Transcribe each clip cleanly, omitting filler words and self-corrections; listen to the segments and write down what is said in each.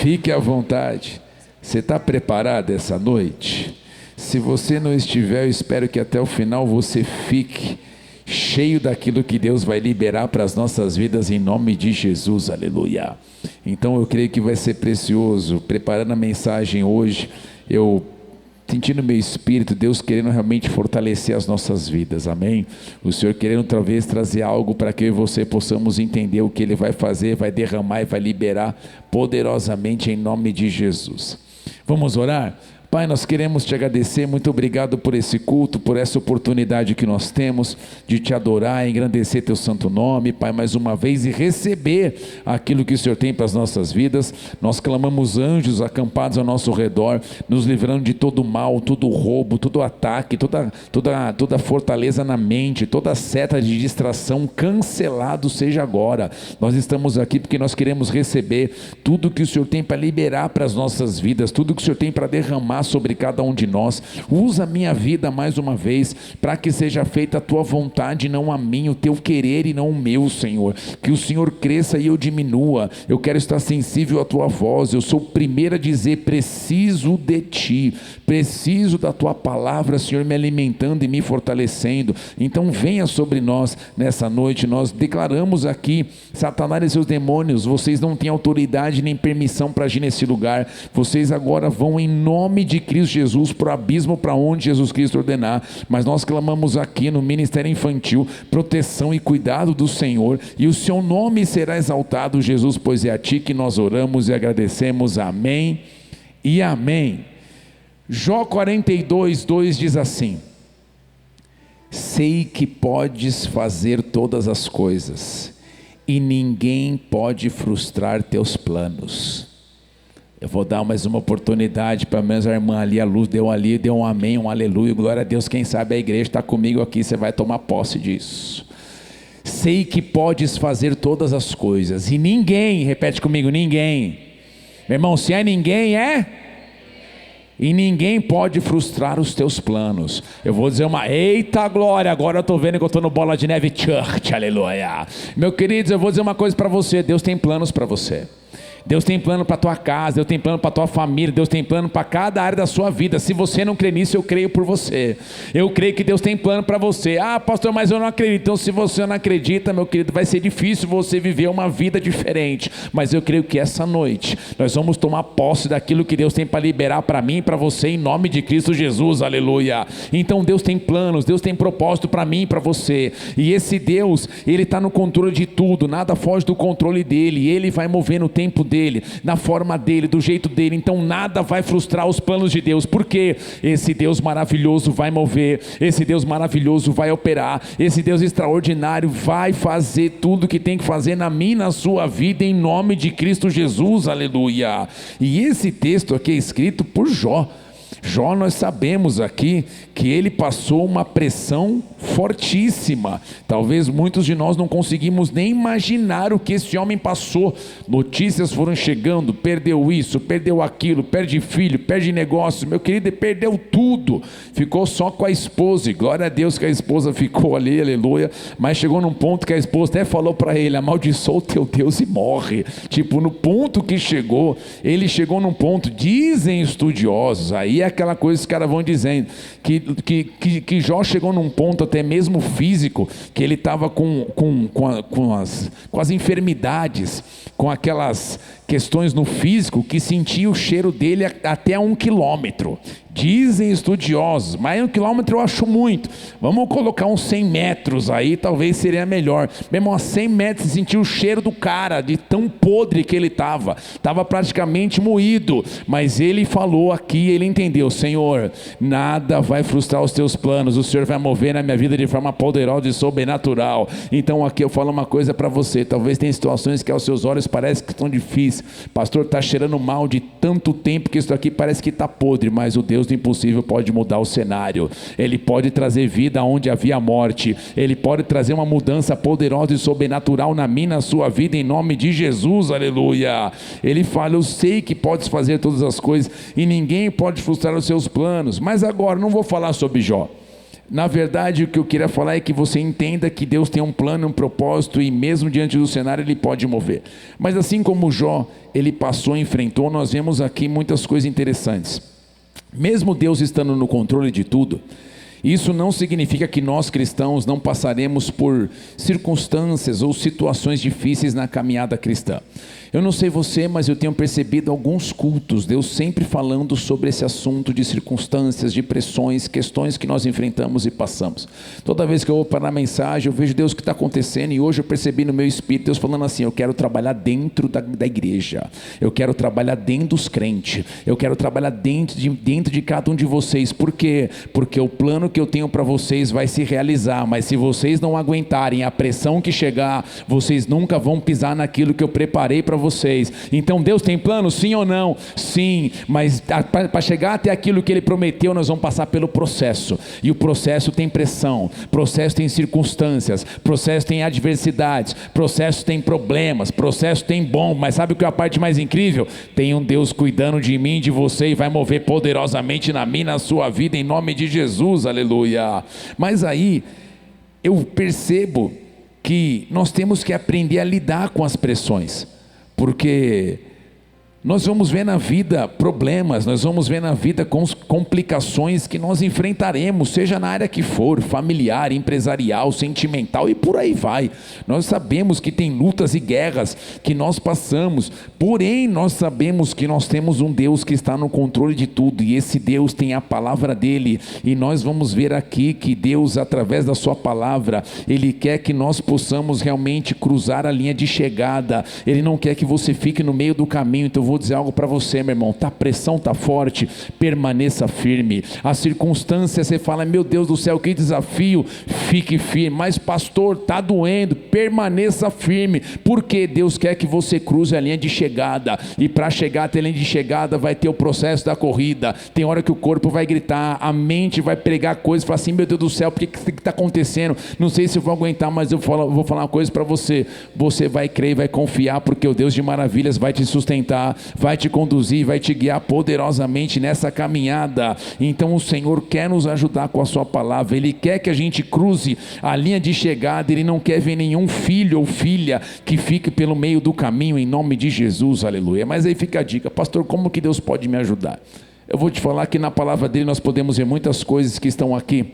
Fique à vontade. Você está preparado essa noite? Se você não estiver, eu espero que até o final você fique cheio daquilo que Deus vai liberar para as nossas vidas em nome de Jesus, aleluia. Então eu creio que vai ser precioso. Preparando a mensagem hoje, eu senti no meu espírito Deus querendo realmente fortalecer as nossas vidas, amém? O Senhor querendo outra vez trazer algo para que eu e você possamos entender o que Ele vai fazer, vai derramar e vai liberar poderosamente em nome de Jesus. Vamos orar? Pai, nós queremos te agradecer, muito obrigado por esse culto, por essa oportunidade que nós temos de te adorar, engrandecer teu santo nome, Pai, mais uma vez, e receber aquilo que o Senhor tem para as nossas vidas. Nós clamamos anjos acampados ao nosso redor, nos livrando de todo mal, todo roubo, todo ataque, toda fortaleza na mente, toda seta de distração, cancelado seja agora. Nós estamos aqui porque nós queremos receber tudo que o Senhor tem para liberar para as nossas vidas, tudo que o Senhor tem para derramar sobre cada um de nós. Usa a minha vida mais uma vez, para que seja feita a tua vontade, não a minha, o teu querer e não o meu, Senhor. Que o Senhor cresça e eu diminua. Eu quero estar sensível à tua voz. Eu sou o primeiro a dizer: preciso de ti, preciso da tua palavra, Senhor, me alimentando e me fortalecendo. Então venha sobre nós nessa noite. Nós declaramos aqui: Satanás e seus demônios, vocês não têm autoridade nem permissão para agir nesse lugar. Vocês agora vão em nome de Cristo Jesus para o abismo, para onde Jesus Cristo ordenar. Mas nós clamamos aqui no ministério infantil proteção e cuidado do Senhor, e o seu nome será exaltado, Jesus, pois é a ti que nós oramos e agradecemos. Amém e amém. Jó 42:2 diz assim: sei que podes fazer todas as coisas e ninguém pode frustrar teus planos. Eu vou dar mais uma oportunidade, pelo menos a irmã ali, a Luz deu ali, deu um amém, um aleluia, glória a Deus. Quem sabe a igreja está comigo aqui, você vai tomar posse disso. Sei que podes fazer todas as coisas, e ninguém, repete comigo, ninguém, meu irmão, se é ninguém, e ninguém pode frustrar os teus planos. Eu vou dizer eita glória, agora eu estou vendo que eu estou no Bola de Neve Church, aleluia. Meu queridos, eu vou dizer uma coisa para você: Deus tem planos para você. Deus tem plano para a tua casa, Deus tem plano para a tua família, Deus tem plano para cada área da sua vida. Se você não crê nisso, eu creio por você. Eu creio que Deus tem plano para você. Ah, pastor, mas eu não acredito. Então, se você não acredita, meu querido, vai ser difícil você viver uma vida diferente. Mas eu creio que essa noite nós vamos tomar posse daquilo que Deus tem para liberar para mim e para você, em nome de Cristo Jesus, aleluia. Então Deus tem planos, Deus tem propósito para mim e para você. E esse Deus, Ele está no controle de tudo, nada foge do controle dEle. Ele vai mover no tempo dEle, na forma dEle, do jeito dEle. Então nada vai frustrar os planos de Deus, porque esse Deus maravilhoso vai mover, esse Deus maravilhoso vai operar, esse Deus extraordinário vai fazer tudo que tem que fazer na minha e na sua vida, em nome de Cristo Jesus, aleluia. E esse texto aqui é escrito por Jó. Jó, nós sabemos aqui que ele passou uma pressão fortíssima. Talvez muitos de nós não conseguimos nem imaginar o que esse homem passou. Notícias foram chegando: perdeu isso, perdeu aquilo, perde filho, perde negócio. Meu querido, ele perdeu tudo, ficou só com a esposa, e glória a Deus que a esposa ficou ali, aleluia. Mas chegou num ponto que a esposa até falou para ele: amaldiçoa o teu Deus e morre. Tipo, no ponto que chegou, ele chegou num ponto, dizem estudiosos, aí é aquela coisa que os caras vão dizendo, que Jó chegou num ponto até mesmo físico, que ele estava com as enfermidades, com aquelas questões no físico, que sentia o cheiro dele até 1 quilômetro. Dizem estudiosos, mas 1 quilômetro eu acho muito. Vamos colocar uns 100 metros aí, talvez seria melhor. Mesmo a 100 metros, você sentiu o cheiro do cara, de tão podre que ele estava praticamente moído. Mas ele falou aqui, ele entendeu: Senhor, nada vai frustrar os teus planos, o Senhor vai mover na minha vida de forma poderosa e sobrenatural. Então aqui eu falo uma coisa para você: talvez tenha situações que aos seus olhos parece que estão difíceis. Pastor, está cheirando mal de tanto tempo que isso aqui parece que está podre, mas o Deus do impossível pode mudar o cenário. Ele pode trazer vida onde havia morte. Ele pode trazer uma mudança poderosa e sobrenatural na minha e na sua vida, em nome de Jesus, aleluia. Ele fala: eu sei que podes fazer todas as coisas e ninguém pode frustrar os seus planos. Mas agora não vou falar sobre Jó. Na verdade, o que eu queria falar é que você entenda que Deus tem um plano, um propósito, e mesmo diante do cenário Ele pode mover. Mas assim como Jó, ele passou e enfrentou, nós vemos aqui muitas coisas interessantes. Mesmo Deus estando no controle de tudo, isso não significa que nós cristãos não passaremos por circunstâncias ou situações difíceis na caminhada cristã. Eu não sei você, mas eu tenho percebido alguns cultos, Deus sempre falando sobre esse assunto de circunstâncias, de pressões, questões que nós enfrentamos e passamos. Toda vez que eu vou para a mensagem, eu vejo Deus o que está acontecendo, e hoje eu percebi no meu espírito Deus falando assim: eu quero trabalhar dentro da igreja, eu quero trabalhar dentro dos crentes, eu quero trabalhar dentro de cada um de vocês. Por quê? Porque o plano que eu tenho para vocês vai se realizar, mas se vocês não aguentarem a pressão que chegar, vocês nunca vão pisar naquilo que eu preparei para vocês. Então Deus tem plano, sim ou não? Sim, mas para chegar até aquilo que Ele prometeu, nós vamos passar pelo processo, e o processo tem pressão, processo tem circunstâncias, processo tem adversidades, processo tem problemas, processo tem bom, mas sabe o que é a parte mais incrível? Tem um Deus cuidando de mim, de você, e vai mover poderosamente na minha, na sua vida, em nome de Jesus, aleluia. Mas aí eu percebo que nós temos que aprender a lidar com as pressões, porque nós vamos ver na vida problemas, nós vamos ver na vida complicações que nós enfrentaremos, seja na área que for, familiar, empresarial, sentimental, e por aí vai. Nós sabemos que tem lutas e guerras que nós passamos, porém nós sabemos que nós temos um Deus que está no controle de tudo, e esse Deus tem a palavra dele, e nós vamos ver aqui que Deus, através da sua palavra, Ele quer que nós possamos realmente cruzar a linha de chegada. Ele não quer que você fique no meio do caminho. Então vou dizer algo para você, meu irmão: a pressão está forte, permaneça firme. A circunstância, você fala: meu Deus do céu, que desafio, fique firme. Mas pastor, está doendo, permaneça firme, porque Deus quer que você cruze a linha de chegada, e para chegar até a linha de chegada vai ter o processo da corrida. Tem hora que o corpo vai gritar, a mente vai pregar coisas, fala assim: meu Deus do céu, o que está acontecendo? Não sei se eu vou aguentar, mas eu vou falar uma coisa para você: você vai crer e vai confiar, porque o Deus de maravilhas vai te sustentar, vai te conduzir, vai te guiar poderosamente nessa caminhada. Então o Senhor quer nos ajudar com a sua palavra, Ele quer que a gente cruze a linha de chegada. Ele não quer ver nenhum filho ou filha que fique pelo meio do caminho, em nome de Jesus, aleluia. Mas aí fica a dica: pastor, como que Deus pode me ajudar? Eu vou te falar que na palavra dele nós podemos ver muitas coisas que estão aqui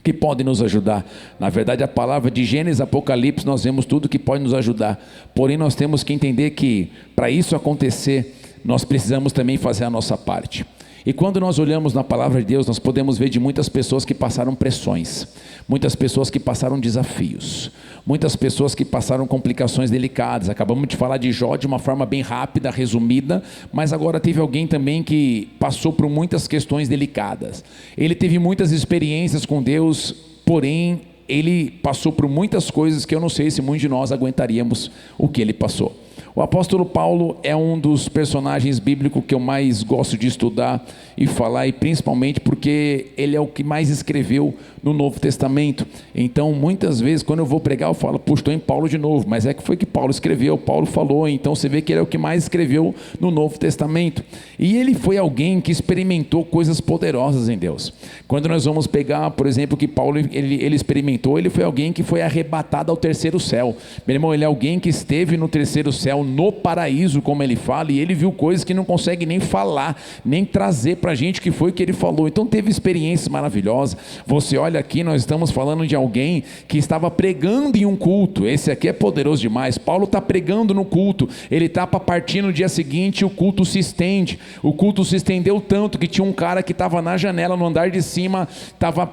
que podem nos ajudar. Na verdade, a palavra de Gênesis, Apocalipse, nós vemos tudo que pode nos ajudar. Porém, nós temos que entender que para isso acontecer, nós precisamos também fazer a nossa parte. E quando nós olhamos na palavra de Deus, nós podemos ver de muitas pessoas que passaram pressões, muitas pessoas que passaram desafios, muitas pessoas que passaram complicações delicadas. Acabamos de falar de Jó de uma forma bem rápida, resumida, mas agora teve alguém também que passou por muitas questões delicadas. Ele teve muitas experiências com Deus, porém ele passou por muitas coisas que eu não sei se muitos de nós aguentaríamos o que ele passou. O apóstolo Paulo é um dos personagens bíblicos que eu mais gosto de estudar e falar, e principalmente porque ele é o que mais escreveu no Novo Testamento. Então muitas vezes quando eu vou pregar eu falo: puxa, estou em Paulo de novo, mas é que foi que Paulo escreveu, Paulo falou. Então você vê que ele é o que mais escreveu no Novo Testamento, e ele foi alguém que experimentou coisas poderosas em Deus. Quando nós vamos pegar, por exemplo, que Paulo ele experimentou, ele foi alguém que foi arrebatado ao terceiro céu. Meu irmão, ele é alguém que esteve no terceiro céu, no paraíso, como ele fala, e ele viu coisas que não consegue nem falar, nem trazer para a gente o que foi que ele falou. Então teve experiências maravilhosas. Você olha aqui, nós estamos falando de alguém que estava pregando em um culto. Esse aqui é poderoso demais. Paulo está pregando no culto, ele está para partir no dia seguinte, o culto se estende. O culto se estendeu tanto que tinha um cara que estava na janela, no andar de cima, estava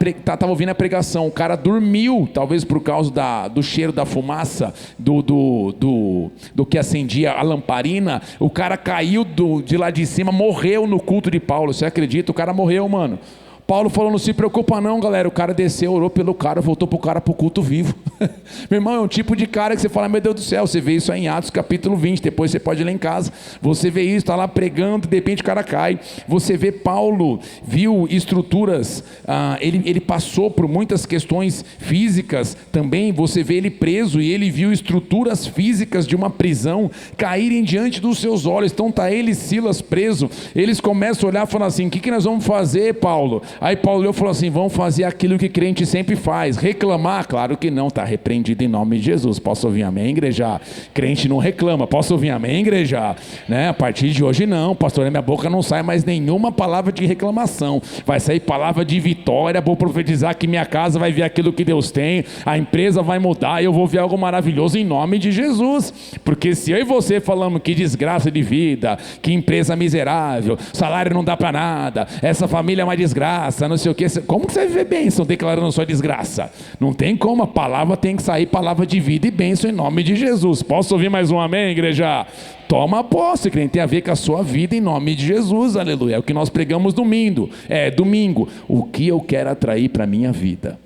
ouvindo a pregação. O cara dormiu, talvez por causa do cheiro da fumaça, do que acendia a lamparina. O cara caiu de lá de cima, morreu no culto de Paulo. Você acredita? O cara morreu, mano. Paulo falou: não se preocupa não, galera. O cara desceu, orou pelo cara, voltou pro cara pro culto vivo. Meu irmão, é um tipo de cara que você fala: meu Deus do céu. Você vê isso aí em Atos capítulo 20, depois você pode ir lá em casa, você vê isso, está lá pregando, de repente o cara cai. Você vê Paulo, viu estruturas, ele passou por muitas questões físicas também. Você vê ele preso e ele viu estruturas físicas de uma prisão caírem diante dos seus olhos. Então está ele e Silas preso, eles começam a olhar e falam assim: o que nós vamos fazer, Paulo? Aí Paulo olhou e falou assim: vamos fazer aquilo que crente sempre faz, reclamar? Claro que não, está repreendido em nome de Jesus. Posso ouvir amém, igreja? Crente não reclama. Posso ouvir amém, igreja? Né? A partir de hoje não, pastor, na minha boca não sai mais nenhuma palavra de reclamação, vai sair palavra de vitória. Vou profetizar que minha casa vai ver aquilo que Deus tem, a empresa vai mudar, eu vou ver algo maravilhoso em nome de Jesus. Porque se eu e você falamos que desgraça de vida, que empresa miserável, salário não dá para nada, essa família é uma desgraça, não sei o que, como que você vai viver bênção declarando sua desgraça? Não tem como, a palavra tem que sair, palavra de vida e bênção em nome de Jesus. Posso ouvir mais um amém, igreja? Toma posse, crente, tem a ver com a sua vida em nome de Jesus, aleluia. É o que nós pregamos domingo, o que eu quero atrair para a minha vida.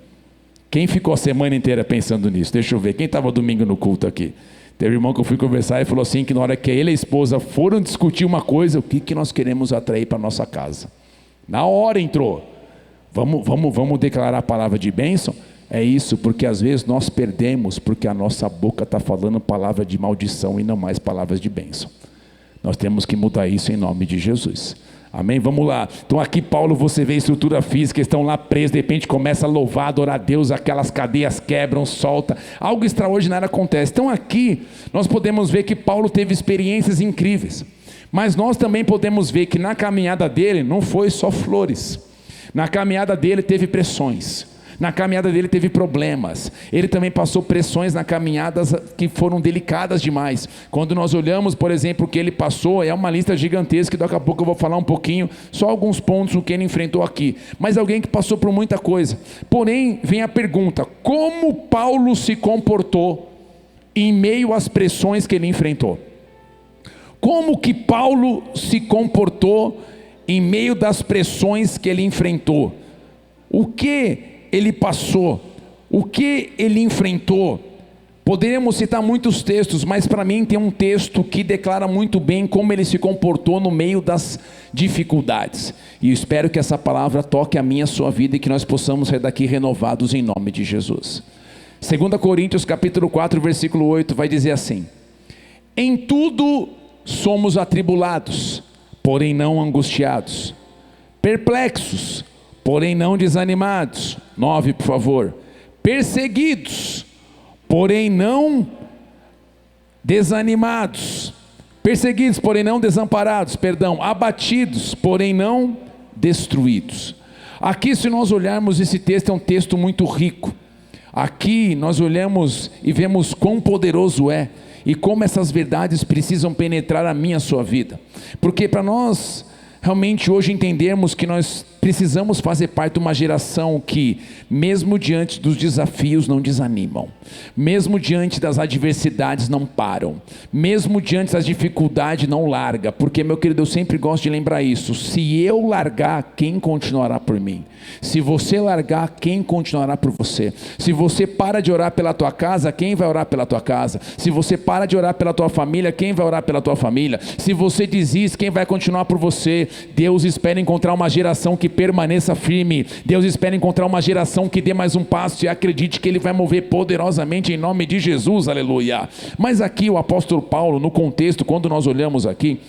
Quem ficou a semana inteira pensando nisso? Deixa eu ver, quem estava domingo no culto aqui? Teve um irmão que eu fui conversar e falou assim, que na hora que ele e a esposa foram discutir uma coisa, o que nós queremos atrair para a nossa casa? Na hora entrou, vamos declarar a palavra de bênção? É isso, porque às vezes nós perdemos, porque a nossa boca está falando palavra de maldição e não mais palavras de bênção. Nós temos que mudar isso em nome de Jesus. Amém? Vamos lá. Então aqui Paulo, você vê a estrutura física, estão lá presos, de repente começa a louvar, adorar a Deus, aquelas cadeias quebram, solta, algo extraordinário acontece. Então aqui nós podemos ver que Paulo teve experiências incríveis, mas nós também podemos ver que na caminhada dele não foi só flores, na caminhada dele teve pressões, na caminhada dele teve problemas, ele também passou pressões na caminhada que foram delicadas demais. Quando nós olhamos, por exemplo, o que ele passou, é uma lista gigantesca, que daqui a pouco eu vou falar um pouquinho, só alguns pontos do que ele enfrentou aqui, mas alguém que passou por muita coisa. Porém, vem a pergunta: como Paulo se comportou em meio às pressões que ele enfrentou? Como que Paulo se comportou em meio das pressões que ele enfrentou? O que ele passou, o que ele enfrentou? Poderíamos citar muitos textos, mas para mim tem um texto que declara muito bem como ele se comportou no meio das dificuldades, e eu espero que essa palavra toque a minha, a sua vida, e que nós possamos sair daqui renovados em nome de Jesus. 2 Coríntios capítulo 4 versículo 8 vai dizer assim: em tudo somos atribulados, porém não angustiados, perplexos, porém não desanimados. 9, por favor. Perseguidos, porém não desanimados. Perseguidos, porém não desamparados, abatidos, porém não destruídos. Aqui, se nós olharmos esse texto, é um texto muito rico. Aqui nós olhamos e vemos quão poderoso é, e como essas verdades precisam penetrar a minha, a sua vida. Porque para nós realmente hoje entendermos que nós precisamos fazer parte de uma geração que, mesmo diante dos desafios, não desanimam, mesmo diante das adversidades não param, mesmo diante das dificuldades não larga, porque, meu querido, eu sempre gosto de lembrar isso: se eu largar, quem continuará por mim? Se você largar, quem continuará por você? Se você para de orar pela tua casa, quem vai orar pela tua casa? Se você para de orar pela tua família, quem vai orar pela tua família? Se você desiste, quem vai continuar por você? Deus espera encontrar uma geração que permaneça firme. Deus espera encontrar uma geração que dê mais um passo e acredite que Ele vai mover poderosamente em nome de Jesus, aleluia. Mas aqui o apóstolo Paulo, no contexto, quando nós olhamos aqui,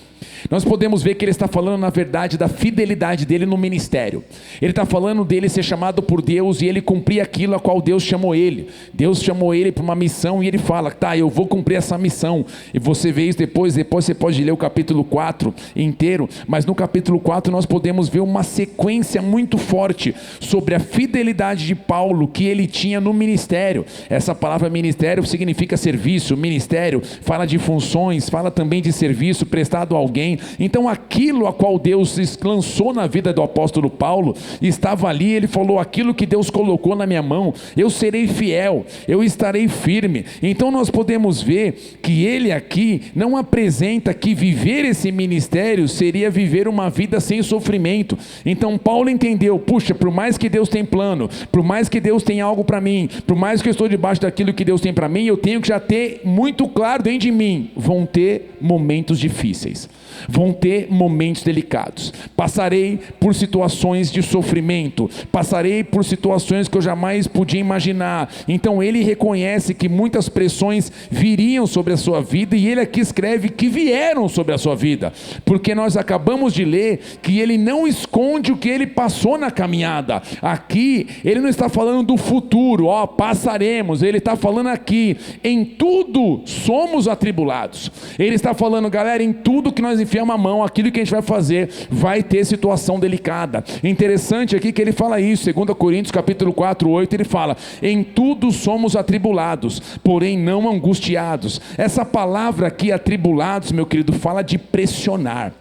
nós podemos ver que ele está falando, na verdade, da fidelidade dele no ministério. Ele está falando dele ser chamado por Deus e ele cumprir aquilo a qual Deus chamou ele. Deus chamou ele para uma missão e ele fala: tá, eu vou cumprir essa missão. E você vê isso depois você pode ler o capítulo 4 inteiro, mas no capítulo 4 nós podemos ver uma sequência muito forte sobre a fidelidade de Paulo que ele tinha no ministério. Essa palavra ministério significa serviço, ministério fala de funções, fala também de serviço prestado a alguém. Então aquilo a qual Deus lançou na vida do apóstolo Paulo estava ali. Ele falou: aquilo que Deus colocou na minha mão, eu serei fiel, eu estarei firme. Então nós podemos ver que ele aqui não apresenta que viver esse ministério seria viver uma vida sem sofrimento. Então Paulo entendeu: puxa, por mais que Deus tem plano, por mais que Deus tem algo para mim, por mais que eu estou debaixo daquilo que Deus tem para mim, eu tenho que já ter muito claro dentro de mim: vão ter momentos difíceis, vão ter momentos delicados, passarei por situações de sofrimento, passarei por situações que eu jamais podia imaginar. Então ele reconhece que muitas pressões viriam sobre a sua vida, e ele aqui escreve que vieram sobre a sua vida, porque nós acabamos de ler que ele não esconde o que ele passou na caminhada. Aqui, ele não está falando do futuro, passaremos. Ele está falando aqui, em tudo somos atribulados. Ele está falando, galera, em tudo que nós enfiamos a mão, aquilo que a gente vai fazer, vai ter situação delicada. Interessante aqui que ele fala isso, 2 Coríntios capítulo 4, 8, ele fala, em tudo somos atribulados, porém não angustiados. Essa palavra aqui, atribulados, meu querido, fala de pressionar,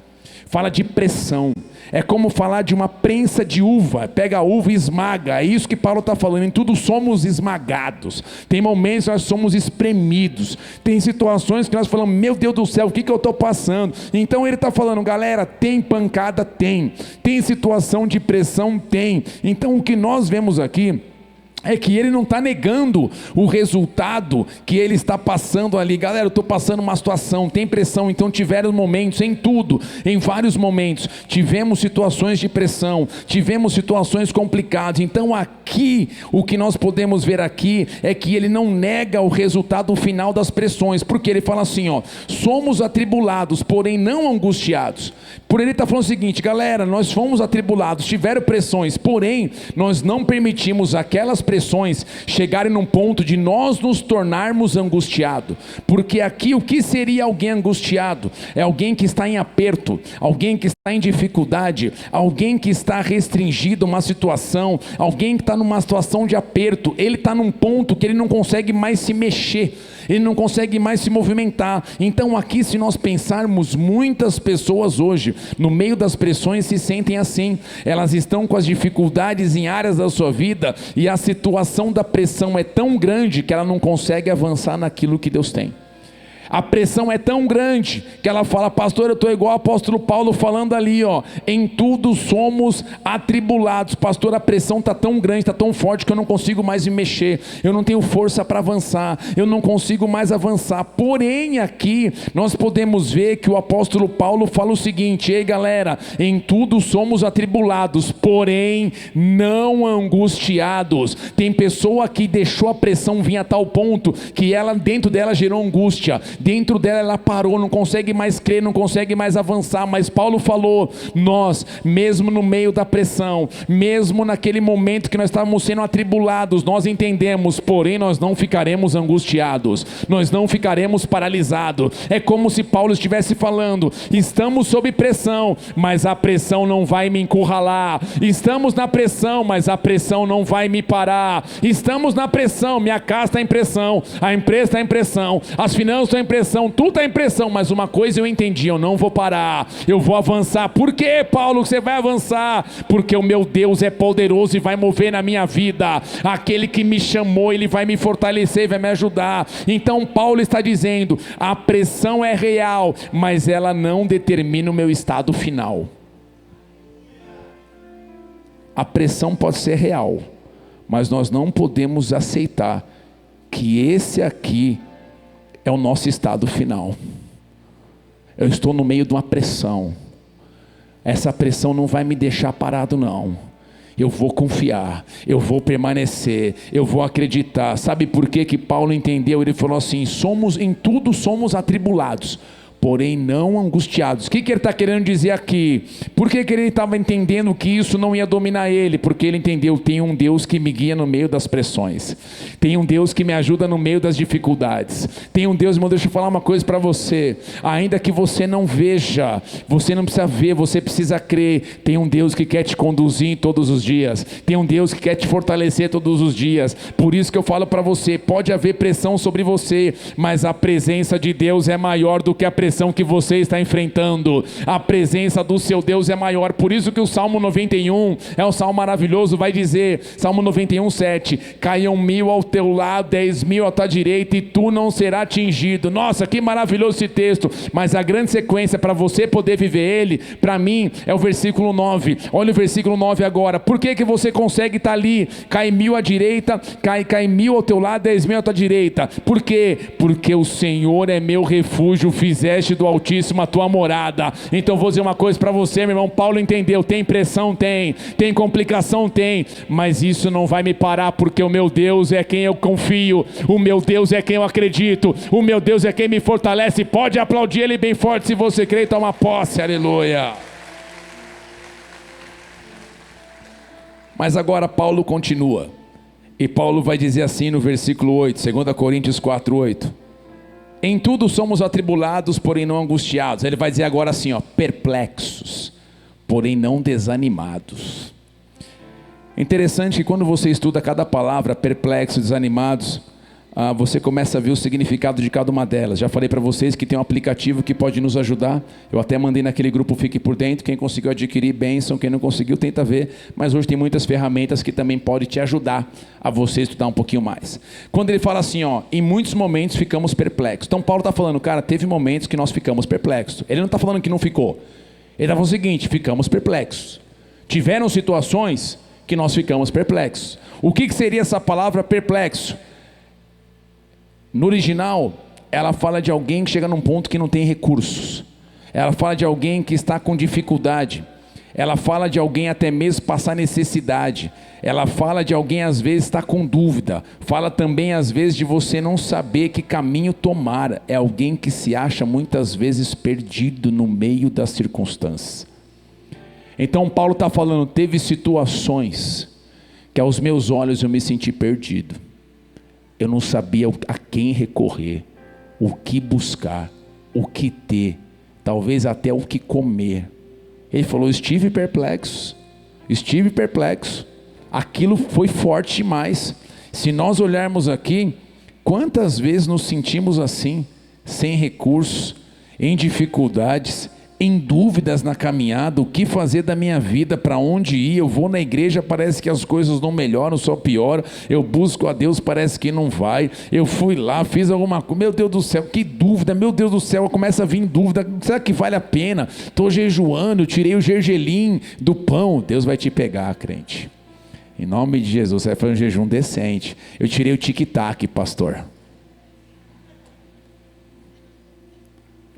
fala de pressão. É como falar de uma prensa de uva, pega a uva e esmaga. É isso que Paulo está falando, em tudo somos esmagados. Tem momentos que nós somos espremidos, tem situações que nós falamos, meu Deus do céu, o que eu estou passando? Então ele está falando, galera, tem pancada? Tem situação de pressão? Tem. Então o que nós vemos aqui é que ele não está negando o resultado que ele está passando ali. Galera, eu estou passando uma situação, tem pressão. Então tiveram momentos, em tudo, em vários momentos, tivemos situações de pressão, tivemos situações complicadas. Então aqui, o que nós podemos ver aqui, é que ele não nega o resultado final das pressões, porque ele fala assim, somos atribulados, porém não angustiados. Por ele está falando o seguinte, galera, nós fomos atribulados, tiveram pressões, porém nós não permitimos aquelas pressões chegarem num ponto de nós nos tornarmos angustiados. Porque aqui, o que seria alguém angustiado? É alguém que está em aperto, alguém que está em dificuldade, alguém que está restringido a uma situação, alguém que está numa situação de aperto. Ele está num ponto que ele não consegue mais se mexer, ele não consegue mais se movimentar. Então aqui, se nós pensarmos, muitas pessoas hoje, no meio das pressões, se sentem assim. Elas estão com as dificuldades em áreas da sua vida, e a situação da pressão é tão grande que ela não consegue avançar naquilo que Deus tem. A pressão é tão grande que ela fala, pastor, eu estou igual o apóstolo Paulo falando ali, em tudo somos atribulados. Pastor, a pressão está tão grande, está tão forte que eu não consigo mais me mexer, eu não tenho força para avançar, eu não consigo mais avançar. Porém aqui nós podemos ver que o apóstolo Paulo fala o seguinte, ei galera, em tudo somos atribulados, porém não angustiados. Tem pessoa que deixou a pressão vir a tal ponto que ela, dentro dela, gerou angústia. Dentro dela ela parou, não consegue mais crer, não consegue mais avançar. Mas Paulo falou, nós, mesmo no meio da pressão, mesmo naquele momento que nós estávamos sendo atribulados, nós entendemos, porém nós não ficaremos angustiados, nós não ficaremos paralisados. É como se Paulo estivesse falando, estamos sob pressão, mas a pressão não vai me encurralar. Estamos na pressão, mas a pressão não vai me parar. Estamos na pressão, minha casa está em pressão, a empresa está em pressão, as finanças estão em pressão, tudo está em pressão, mas uma coisa eu entendi, eu não vou parar, eu vou avançar. Por que, Paulo, você vai avançar? Porque o meu Deus é poderoso e vai mover na minha vida. Aquele que me chamou, ele vai me fortalecer, vai me ajudar. Então Paulo está dizendo, a pressão é real, mas ela não determina o meu estado final. A pressão pode ser real, mas nós não podemos aceitar que esse aqui é o nosso estado final. Eu estou no meio de uma pressão, essa pressão não vai me deixar parado não. Eu vou confiar, eu vou permanecer, eu vou acreditar. Sabe por que Paulo entendeu? Ele falou assim, em tudo somos atribulados, porém não angustiados. O que ele está querendo dizer aqui? Por que ele estava entendendo que isso não ia dominar ele? Porque ele entendeu, tem um Deus que me guia no meio das pressões, tem um Deus que me ajuda no meio das dificuldades, tem um Deus, irmão, deixa eu falar uma coisa para você, ainda que você não veja, você não precisa ver, você precisa crer, tem um Deus que quer te conduzir todos os dias, tem um Deus que quer te fortalecer todos os dias. Por isso que eu falo para você, pode haver pressão sobre você, mas a presença de Deus é maior do que a pressão que você está enfrentando. A presença do seu Deus é maior. Por isso que o Salmo 91 é um salmo maravilhoso, vai dizer, Salmo 91, 7, caiam 1.000 ao teu lado, 10.000 à tua direita, e tu não serás atingido. Nossa, que maravilhoso esse texto. Mas a grande sequência para você poder viver ele, para mim, é o versículo 9. Olha o versículo 9 agora. Por que você consegue estar ali? Cai 1.000 à direita, cai 1.000 ao teu lado, 10.000 à tua direita. Por quê? Porque o Senhor é meu refúgio, fizeste do Altíssimo a tua morada. Então vou dizer uma coisa para você, meu irmão, Paulo entendeu, tem pressão, tem complicação, tem, mas isso não vai me parar, porque o meu Deus é quem eu confio, o meu Deus é quem eu acredito, o meu Deus é quem me fortalece. Pode aplaudir ele bem forte se você crê e toma posse, aleluia. Mas agora Paulo continua. E Paulo vai dizer assim no versículo 8, 2 Coríntios 4, 8. Em tudo somos atribulados, porém não angustiados. Ele vai dizer agora assim, ó, perplexos, porém não desanimados. Interessante que quando você estuda cada palavra, perplexos, desanimados, você começa a ver o significado de cada uma delas. Já falei para vocês que tem um aplicativo que pode nos ajudar. Eu até mandei naquele grupo Fique por Dentro. Quem conseguiu adquirir, bênção. Quem não conseguiu, tenta ver. Mas hoje tem muitas ferramentas que também podem te ajudar a você estudar um pouquinho mais. Quando ele fala assim, ó, em muitos momentos ficamos perplexos. Então Paulo está falando, cara, teve momentos que nós ficamos perplexos. Ele não está falando que não ficou. Ele está falando o seguinte, ficamos perplexos. Tiveram situações que nós ficamos perplexos. O que seria essa palavra perplexo? No original, ela fala de alguém que chega num ponto que não tem recursos. Ela fala de alguém que está com dificuldade. Ela fala de alguém até mesmo passar necessidade. Ela fala de alguém às vezes estar com dúvida. Fala também às vezes de você não saber que caminho tomar. É alguém que se acha muitas vezes perdido no meio das circunstâncias. Então Paulo está falando, teve situações que aos meus olhos eu me senti perdido. Eu não sabia a quem recorrer, o que buscar, o que ter, talvez até o que comer. Ele falou, estive perplexo, aquilo foi forte demais. Se nós olharmos aqui, quantas vezes nos sentimos assim, sem recursos, em dificuldades, em dúvidas na caminhada, o que fazer da minha vida, para onde ir, eu vou na igreja, parece que as coisas não melhoram, só pioram, eu busco a Deus, parece que não vai, eu fui lá, fiz alguma coisa, meu Deus do céu, que dúvida, meu Deus do céu, começa a vir dúvida, será que vale a pena? Estou jejuando, eu tirei o gergelim do pão. Deus vai te pegar, crente, em nome de Jesus. Você vai fazer um jejum decente. Eu tirei o tic-tac, pastor.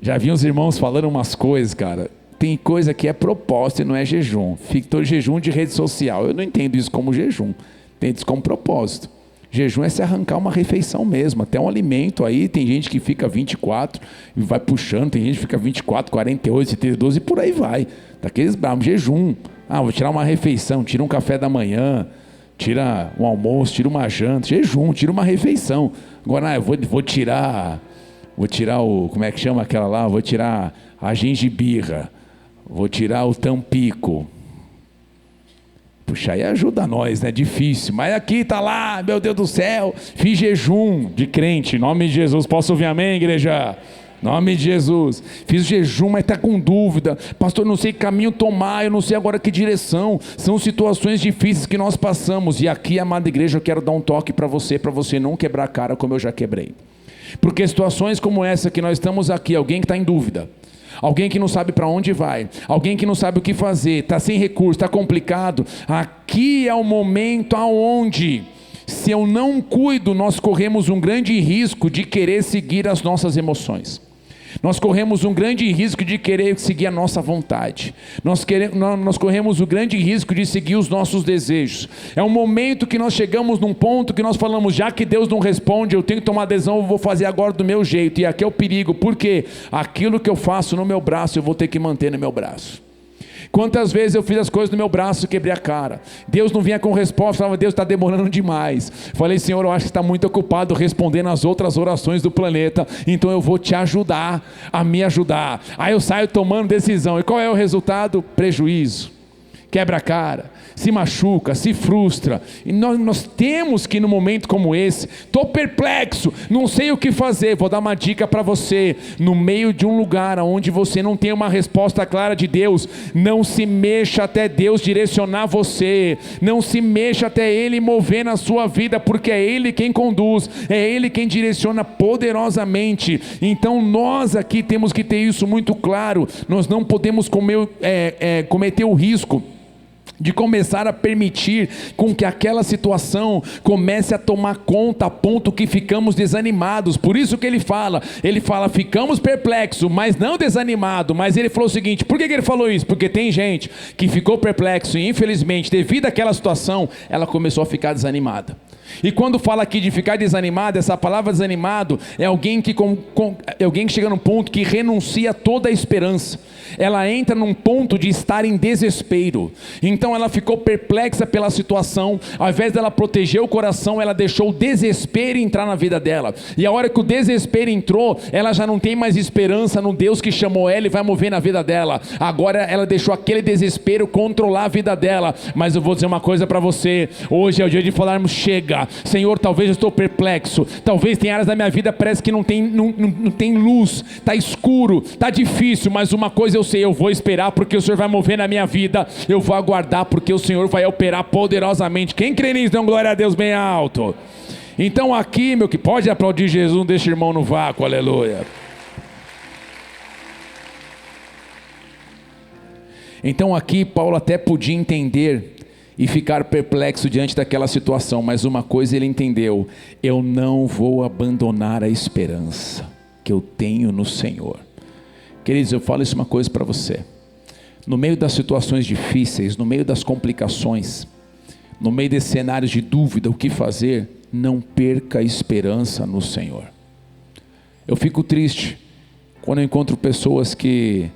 Já vi uns irmãos falando umas coisas, cara. Tem coisa que é propósito e não é jejum. Ficou jejum de rede social. Eu não entendo isso como jejum. Entendo isso como propósito. Jejum é se arrancar uma refeição mesmo. Até um alimento aí. Tem gente que fica 24 e vai puxando. Tem gente que fica 24, 48, 72 e por aí vai. Daqueles bravos. Jejum. Vou tirar uma refeição. Tira um café da manhã. Tira um almoço. Tira uma janta. Jejum. Tira uma refeição. Agora, eu vou tirar... Vou tirar o, como é que chama aquela lá? Vou tirar a gengibirra. Vou tirar o tampico. Puxa, aí ajuda nós, né? Difícil. Mas aqui está lá, meu Deus do céu. Fiz jejum de crente. Em nome de Jesus. Posso ouvir amém, igreja? Em nome de Jesus. Fiz jejum, mas está com dúvida. Pastor, não sei que caminho tomar. Eu não sei agora que direção. São situações difíceis que nós passamos. E aqui, amada igreja, eu quero dar um toque para você não quebrar a cara como eu já quebrei. Porque situações como essa que nós estamos aqui, alguém que está em dúvida, alguém que não sabe para onde vai, alguém que não sabe o que fazer, está sem recurso, está complicado, aqui é o momento aonde, se eu não cuido, nós corremos um grande risco de querer seguir as nossas emoções. Nós corremos um grande risco de querer seguir a nossa vontade. Nós corremos o grande risco de seguir os nossos desejos. É um momento que nós chegamos num ponto que nós falamos, já que Deus não responde, eu tenho que tomar decisão, eu vou fazer agora do meu jeito. E aqui é o perigo, porque aquilo que eu faço no meu braço, eu vou ter que manter no meu braço. Quantas vezes eu fiz as coisas no meu braço e quebrei a cara. Deus não vinha com resposta, falava, Deus está demorando demais. Falei, Senhor, eu acho que está muito ocupado respondendo as outras orações do planeta, então eu vou te ajudar a me ajudar. Aí eu saio tomando decisão. E qual é o resultado? Prejuízo. Quebra a cara, se machuca, se frustra. E nós temos que, num momento como esse, estou perplexo, não sei o que fazer. Vou dar uma dica para você. No meio de um lugar onde você não tem uma resposta clara de Deus, não se mexa até Deus direcionar você. Não se mexa até Ele mover na sua vida, porque é Ele quem conduz, é Ele quem direciona poderosamente. Então nós aqui temos que ter isso muito claro. Nós não podemos cometer o risco de começar a permitir com que aquela situação comece a tomar conta a ponto que ficamos desanimados. Por isso que ele fala, ficamos perplexos, mas não desanimados. Mas ele falou o seguinte, por que ele falou isso? Porque tem gente que ficou perplexo e infelizmente devido àquela situação, ela começou a ficar desanimada. E quando fala aqui de ficar desanimado, essa palavra desanimado é alguém que chega num ponto que renuncia toda a esperança. Ela entra num ponto de estar em desespero. Então ela ficou perplexa pela situação. Ao invés dela proteger o coração, ela deixou o desespero entrar na vida dela. E a hora que o desespero entrou, ela já não tem mais esperança no Deus que chamou ela e vai mover na vida dela. Agora ela deixou aquele desespero controlar a vida dela. Mas eu vou dizer uma coisa para você: hoje é o dia de falarmos: chega, Senhor, talvez eu estou perplexo, talvez tem áreas da minha vida parece que não tem luz, está escuro, está difícil, mas uma coisa eu sei: eu vou esperar porque o Senhor vai mover na minha vida, eu vou aguardar porque o Senhor vai operar poderosamente. Quem crê nisso, dê um glória a Deus bem alto. Então aqui, meu, que pode aplaudir Jesus, não deixa o irmão no vácuo, aleluia. Então aqui Paulo até podia entender e ficar perplexo diante daquela situação, mas uma coisa ele entendeu: eu não vou abandonar a esperança que eu tenho no Senhor. Queridos, eu falo isso uma coisa para você: no meio das situações difíceis, no meio das complicações, no meio desses cenários de dúvida, o que fazer, não perca a esperança no Senhor. Eu fico triste quando eu encontro pessoas que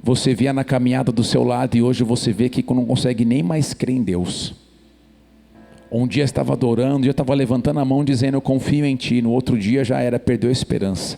você via na caminhada do seu lado e hoje você vê que não consegue nem mais crer em Deus. Um dia estava adorando, um dia estava levantando a mão dizendo: eu confio em Ti. No outro dia já era, perdeu a esperança.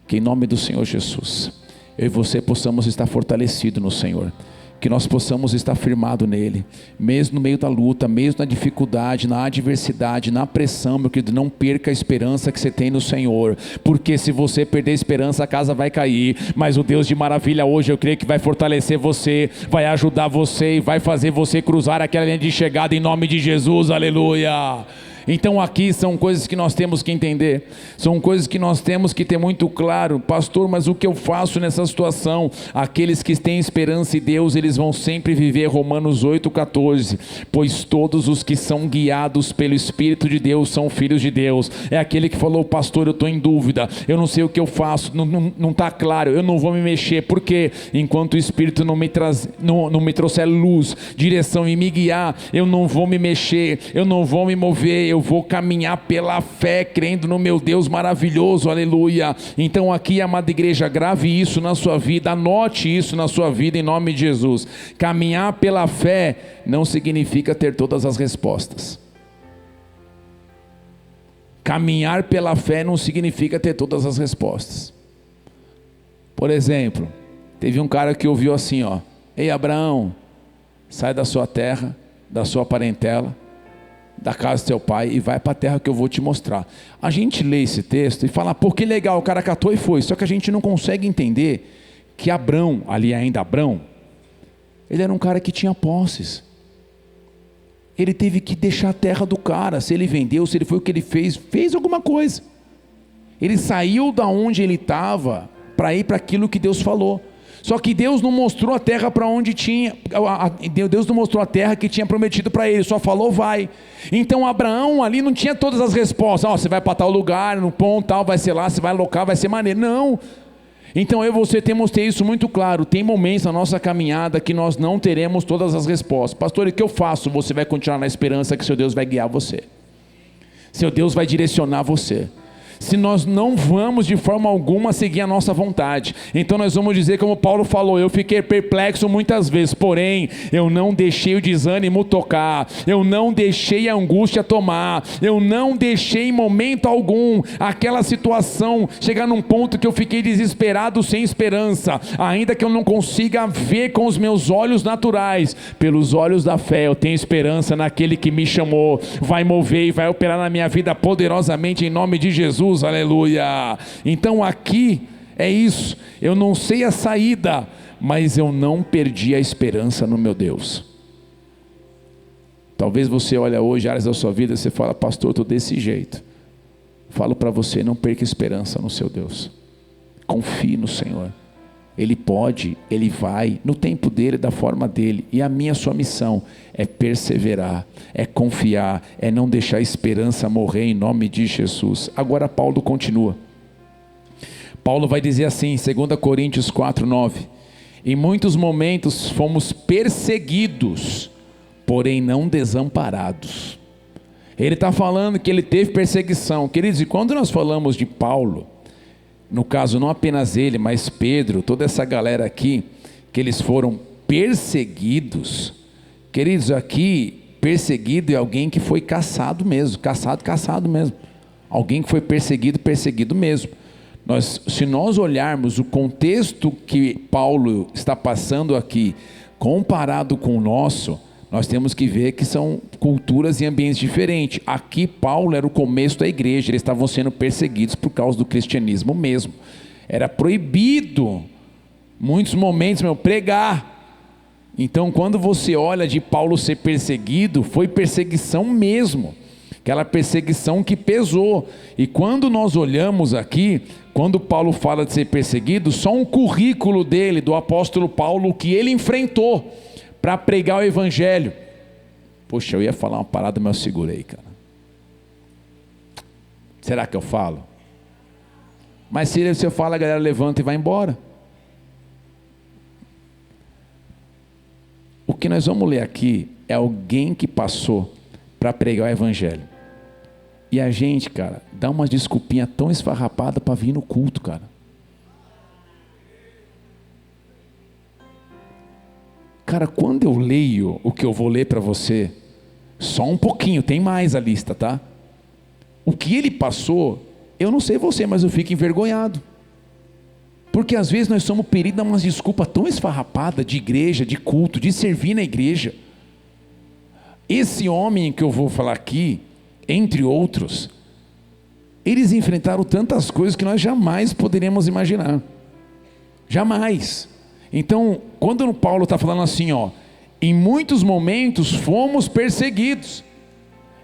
Que em nome do Senhor Jesus, eu e você possamos estar fortalecidos no Senhor. Que nós possamos estar firmados nele, mesmo no meio da luta, mesmo na dificuldade, na adversidade, na pressão, meu querido. Não perca a esperança que você tem no Senhor, porque se você perder a esperança, a casa vai cair. Mas o Deus de maravilha hoje, eu creio que vai fortalecer você, vai ajudar você e vai fazer você cruzar aquela linha de chegada em nome de Jesus, aleluia. Então aqui são coisas que nós temos que entender, são coisas que nós temos que ter muito claro. Pastor, mas o que eu faço nessa situação? Aqueles que têm esperança em Deus, eles vão sempre viver Romanos 8,14, pois todos os que são guiados pelo Espírito de Deus são filhos de Deus. É aquele que falou: pastor, eu estou em dúvida, eu não sei o que eu faço, não está claro, eu não vou me mexer, porque enquanto o Espírito não me trouxer luz, direção e me guiar, eu não vou me mexer, eu não vou me mover, eu vou caminhar pela fé, crendo no meu Deus maravilhoso, aleluia. Então aqui, amada igreja, grave isso na sua vida, anote isso na sua vida em nome de Jesus. Caminhar pela fé não significa ter todas as respostas. Caminhar pela fé não significa ter todas as respostas. Por exemplo, teve um cara que ouviu assim, ó: ei Abraão, sai da sua terra, da sua parentela, da casa do teu pai e vai para a terra que eu vou te mostrar. A gente lê esse texto e fala: pô, que legal, o cara catou e foi. Só que a gente não consegue entender que Abrão, ali ainda Abrão, ele era um cara que tinha posses. Ele teve que deixar a terra do cara. Se ele vendeu, se ele foi o que ele fez alguma coisa. Ele saiu da onde ele estava para ir para aquilo que Deus falou. Só que Deus não mostrou a terra para onde tinha, Deus não mostrou a terra que tinha prometido para ele, só falou vai. Então Abraão ali não tinha todas as respostas: você vai para tal lugar, no ponto tal, vai ser lá, você vai alocar, vai ser maneiro. Não. Então eu e você temos que ter isso muito claro. Tem momentos na nossa caminhada que nós não teremos todas as respostas. Pastor, o que eu faço? Você vai continuar na esperança que seu Deus vai guiar você, seu Deus vai direcionar você. Se nós não vamos de forma alguma seguir a nossa vontade, então nós vamos dizer como Paulo falou: eu fiquei perplexo muitas vezes, porém eu não deixei o desânimo tocar, eu não deixei a angústia tomar, eu não deixei em momento algum aquela situação chegar num ponto que eu fiquei desesperado, sem esperança. Ainda que eu não consiga ver com os meus olhos naturais, pelos olhos da fé eu tenho esperança naquele que me chamou, vai mover e vai operar na minha vida poderosamente em nome de Jesus, aleluia. Então aqui é isso, eu não sei a saída, mas eu não perdi a esperança no meu Deus. Talvez você olhe hoje áreas da sua vida e você fala: pastor, eu estou desse jeito. Falo para você: não perca a esperança no seu Deus, confie no Senhor. Ele pode, Ele vai, no tempo dEle, da forma dEle. E a sua missão é perseverar, é confiar, é não deixar a esperança morrer em nome de Jesus. Agora Paulo continua. Paulo vai dizer assim, em 2 Coríntios 4:9: em muitos momentos fomos perseguidos, porém não desamparados. Ele está falando que ele teve perseguição. Queridos, e quando nós falamos de Paulo, no caso não apenas ele, mas Pedro, toda essa galera aqui, que eles foram perseguidos. Queridos, aqui, perseguido é alguém que foi caçado mesmo, caçado mesmo. Alguém que foi perseguido mesmo. Se nós olharmos o contexto que Paulo está passando aqui, comparado com o nosso, nós temos que ver que são culturas e ambientes diferentes. Aqui Paulo era o começo da igreja, eles estavam sendo perseguidos por causa do cristianismo mesmo. Era proibido, muitos momentos, pregar. Então quando você olha de Paulo ser perseguido, foi perseguição mesmo. Aquela perseguição que pesou. E quando nós olhamos aqui, quando Paulo fala de ser perseguido, só um currículo dele, do apóstolo Paulo, que ele enfrentou para pregar o evangelho. Poxa, eu ia falar uma parada, mas eu segurei, cara. Será que eu falo? Mas se eu falo, a galera levanta e vai embora. O que nós vamos ler aqui é alguém que passou para pregar o evangelho. E a gente, cara, dá uma desculpinha tão esfarrapada para vir no culto, cara. Cara, quando eu leio o que eu vou ler para você, só um pouquinho, tem mais a lista, tá? O que ele passou, eu não sei você, mas eu fico envergonhado. Porque às vezes nós somos peritos a umas desculpas tão esfarrapadas de igreja, de culto, de servir na igreja. Esse homem que eu vou falar aqui, entre outros, eles enfrentaram tantas coisas que nós jamais poderíamos imaginar. Jamais. Então, quando o Paulo está falando assim, em muitos momentos fomos perseguidos.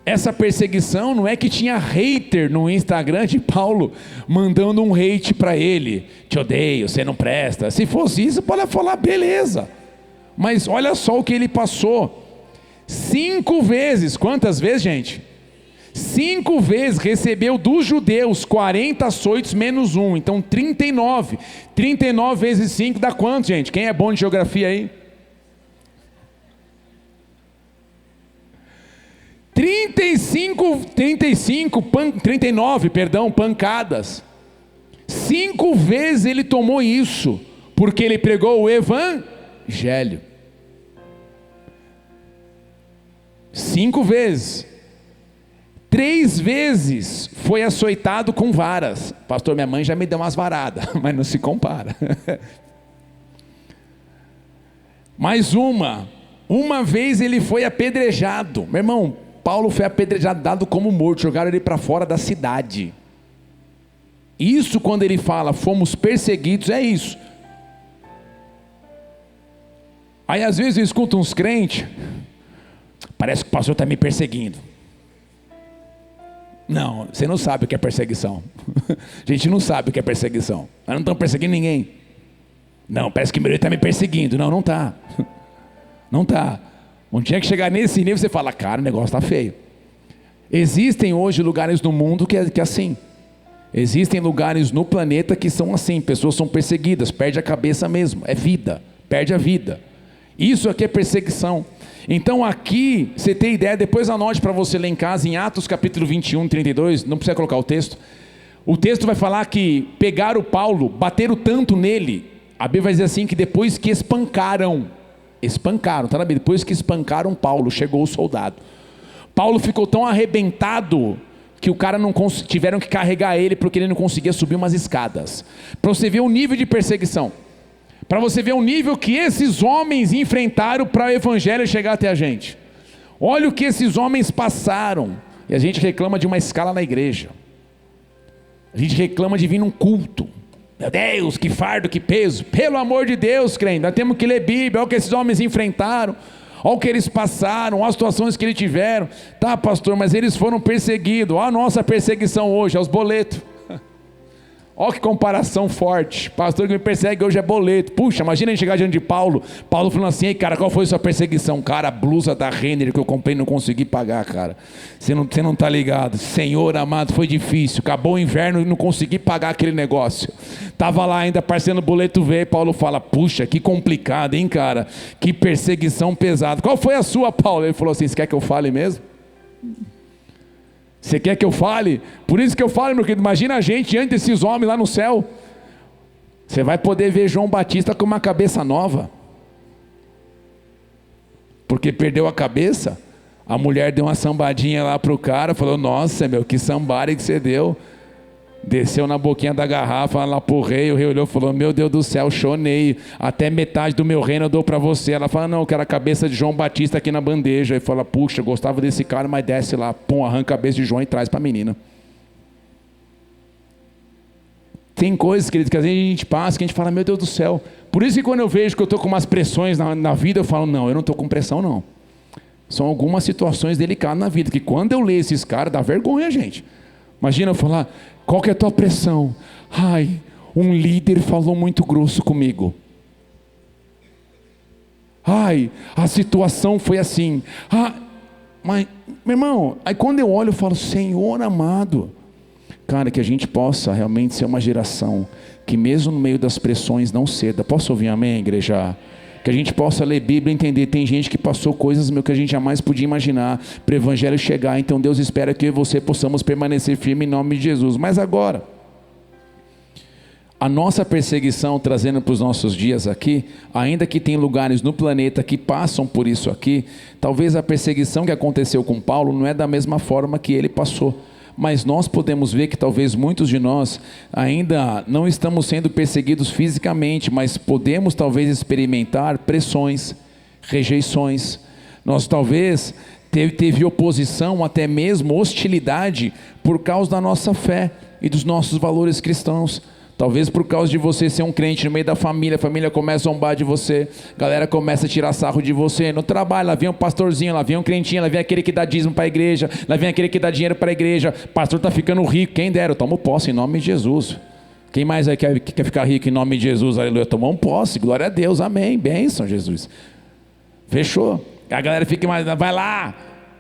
Essa perseguição não é que tinha hater no Instagram de Paulo, mandando um hate para ele. Te odeio, você não presta. Se fosse isso, pode falar, beleza. Mas olha só o que ele passou. 5 vezes, quantas vezes, gente? 5 vezes recebeu dos judeus 40 açoites menos 1, então 39. 39 vezes 5 dá quanto, gente? Quem é bom de geografia aí? 39 pancadas. 5 vezes ele tomou isso, porque ele pregou o evangelho. 5 vezes. 3 vezes foi açoitado com varas. Pastor, minha mãe já me deu umas varadas, mas não se compara. Mais uma vez ele foi apedrejado. Meu irmão, Paulo foi apedrejado, dado como morto, jogaram ele para fora da cidade. Isso, quando ele fala fomos perseguidos, é isso. Aí às vezes eu escuto uns crentes, parece que o pastor está me perseguindo. Não, você não sabe o que é perseguição. A gente não sabe o que é perseguição. Nós não estamos perseguindo ninguém. Não, parece que ele está me perseguindo. Não, não está. Não está. Um dia que chegar nesse nível, você fala, cara, o negócio está feio. Existem hoje lugares no mundo que é assim. Existem lugares no planeta que são assim. Pessoas são perseguidas, perde a cabeça mesmo. É vida, perde a vida. Isso aqui é perseguição. Então aqui, você tem ideia, depois anote para você ler em casa, em Atos capítulo 21, 32, não precisa colocar o texto. O texto vai falar que pegaram Paulo, bateram tanto nele, a Bíblia vai dizer assim, que depois que espancaram, tá na Bíblia, depois que espancaram Paulo, chegou o soldado. Paulo ficou tão arrebentado, que o cara tiveram que carregar ele, porque ele não conseguia subir umas escadas. Para você ver o nível de perseguição. Para você ver o nível que esses homens enfrentaram para o evangelho chegar até a gente. Olha o que esses homens passaram. E a gente reclama de uma escala na igreja. A gente reclama de vir num culto. Meu Deus, que fardo, que peso. Pelo amor de Deus, crente, nós temos que ler Bíblia. Olha o que esses homens enfrentaram. Olha o que eles passaram, olha as situações que eles tiveram. Tá, pastor, mas eles foram perseguidos. Olha a nossa perseguição hoje, aos boletos. Olha que comparação forte. Pastor que me persegue hoje é boleto. Puxa, imagina a gente chegar diante de Paulo. Paulo falando assim, ei cara, qual foi a sua perseguição? Cara, a blusa da Renner que eu comprei não consegui pagar, cara. Você não está ligado. Senhor amado, foi difícil. Acabou o inverno e não consegui pagar aquele negócio. Estava lá ainda parcelando o boleto, veio. Paulo fala, puxa, que complicado, hein, cara. Que perseguição pesada. Qual foi a sua, Paulo? Ele falou assim, você quer que eu fale mesmo? Você quer que eu fale? Por isso que eu falo, meu querido, imagina a gente diante desses homens lá no céu. Você vai poder ver João Batista com uma cabeça nova. Porque perdeu a cabeça. A mulher deu uma sambadinha lá pro cara, falou, nossa, meu, que sambada que você deu. Desceu na boquinha da garrafa lá pro rei, o rei olhou e falou, meu Deus do céu, chonei, até metade do meu reino eu dou para você. Ela fala, não, eu quero a cabeça de João Batista aqui na bandeja. E fala, puxa, eu gostava desse cara, mas desce lá, pum, arranca a cabeça de João e traz para a menina. Tem coisas, queridos, que às vezes a gente passa, que a gente fala, meu Deus do céu. Por isso que quando eu vejo que eu estou com umas pressões na vida, eu falo, não, eu não estou com pressão não. São algumas situações delicadas na vida, que quando eu leio esses caras, dá vergonha, gente. Imagina eu falar, qual que é a tua pressão? Ai, um líder falou muito grosso comigo. Ai, a situação foi assim. Ah, mas, meu irmão, aí quando eu olho eu falo, Senhor amado. Cara, que a gente possa realmente ser uma geração que mesmo no meio das pressões não ceda. Posso ouvir amém, igreja? Que a gente possa ler Bíblia e entender. Tem gente que passou coisas, meu, que a gente jamais podia imaginar para o Evangelho chegar. Então Deus espera que eu e você possamos permanecer firme em nome de Jesus. Mas agora, a nossa perseguição, trazendo para os nossos dias aqui, ainda que tem lugares no planeta que passam por isso aqui, talvez a perseguição que aconteceu com Paulo não é da mesma forma que ele passou. Mas nós podemos ver que talvez muitos de nós ainda não estamos sendo perseguidos fisicamente, mas podemos talvez experimentar pressões, rejeições. Nós talvez teve oposição, até mesmo hostilidade, por causa da nossa fé e dos nossos valores cristãos. Talvez por causa de você ser um crente no meio da família, a família começa a zombar de você, a galera começa a tirar sarro de você. No trabalho, lá vem um pastorzinho, lá vem um crentinho, lá vem aquele que dá dízimo para a igreja, lá vem aquele que dá dinheiro para a igreja. Pastor está ficando rico, quem dera, eu tomo posse em nome de Jesus. Quem mais aí quer ficar rico em nome de Jesus? Aleluia, tomamos posse, glória a Deus, amém, bênção Jesus. Fechou, a galera fica mais, vai lá.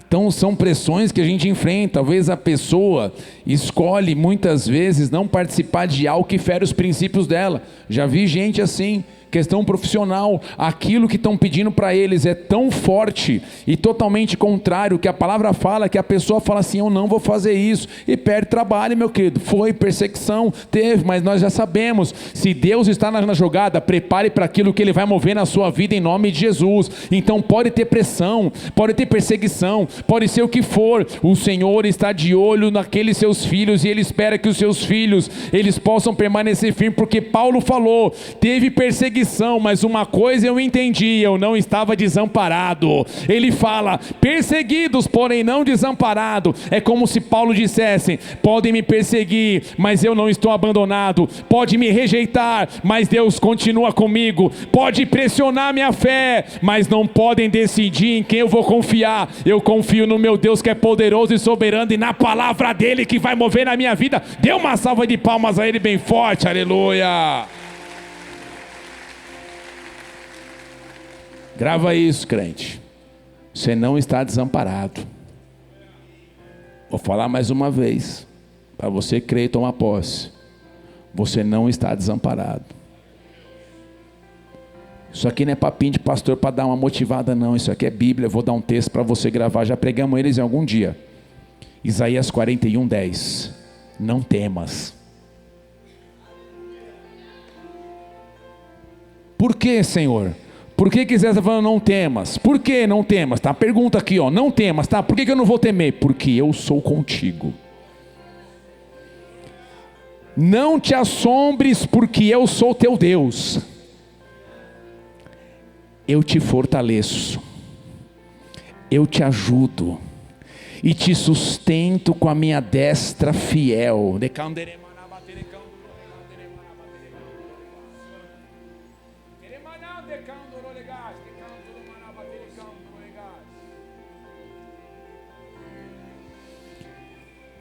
Então são pressões que a gente enfrenta. Talvez a pessoa escolhe muitas vezes não participar de algo que fere os princípios dela. Já vi gente assim, questão profissional, aquilo que estão pedindo para eles é tão forte e totalmente contrário, que a palavra fala, que a pessoa fala assim, eu não vou fazer isso, e perde trabalho, meu querido. Foi perseguição, teve, mas nós já sabemos, se Deus está na jogada, prepare para aquilo que Ele vai mover na sua vida em nome de Jesus. Então pode ter pressão, pode ter perseguição, pode ser o que for, o Senhor está de olho naqueles seus filhos, e Ele espera que os seus filhos, eles possam permanecer firmes, porque Paulo falou, teve perseguição, mas uma coisa eu entendi, eu não estava desamparado. Ele fala, perseguidos, porém não desamparado. É como se Paulo dissesse, podem me perseguir, mas eu não estou abandonado. Pode me rejeitar, mas Deus continua comigo. Pode pressionar minha fé, mas não podem decidir em quem eu vou confiar. Eu confio no meu Deus que é poderoso e soberano, e na palavra dele que vai mover na minha vida. Dê uma salva de palmas a ele bem forte, aleluia. Grava isso, crente. Você não está desamparado. Vou falar mais uma vez, para você crer e tomar posse. Você não está desamparado. Isso aqui não é papinho de pastor para dar uma motivada, não. Isso aqui é Bíblia. Eu vou dar um texto para você gravar. Já pregamos eles em algum dia. Isaías 41:10. Não temas. Por que, Senhor? Por que Isaías está falando não temas? Por que não temas? Tá? Pergunta aqui, ó, não temas, tá? Por que eu não vou temer? Porque eu sou contigo. Não te assombres, porque eu sou teu Deus. Eu te fortaleço, eu te ajudo e te sustento com a minha destra fiel.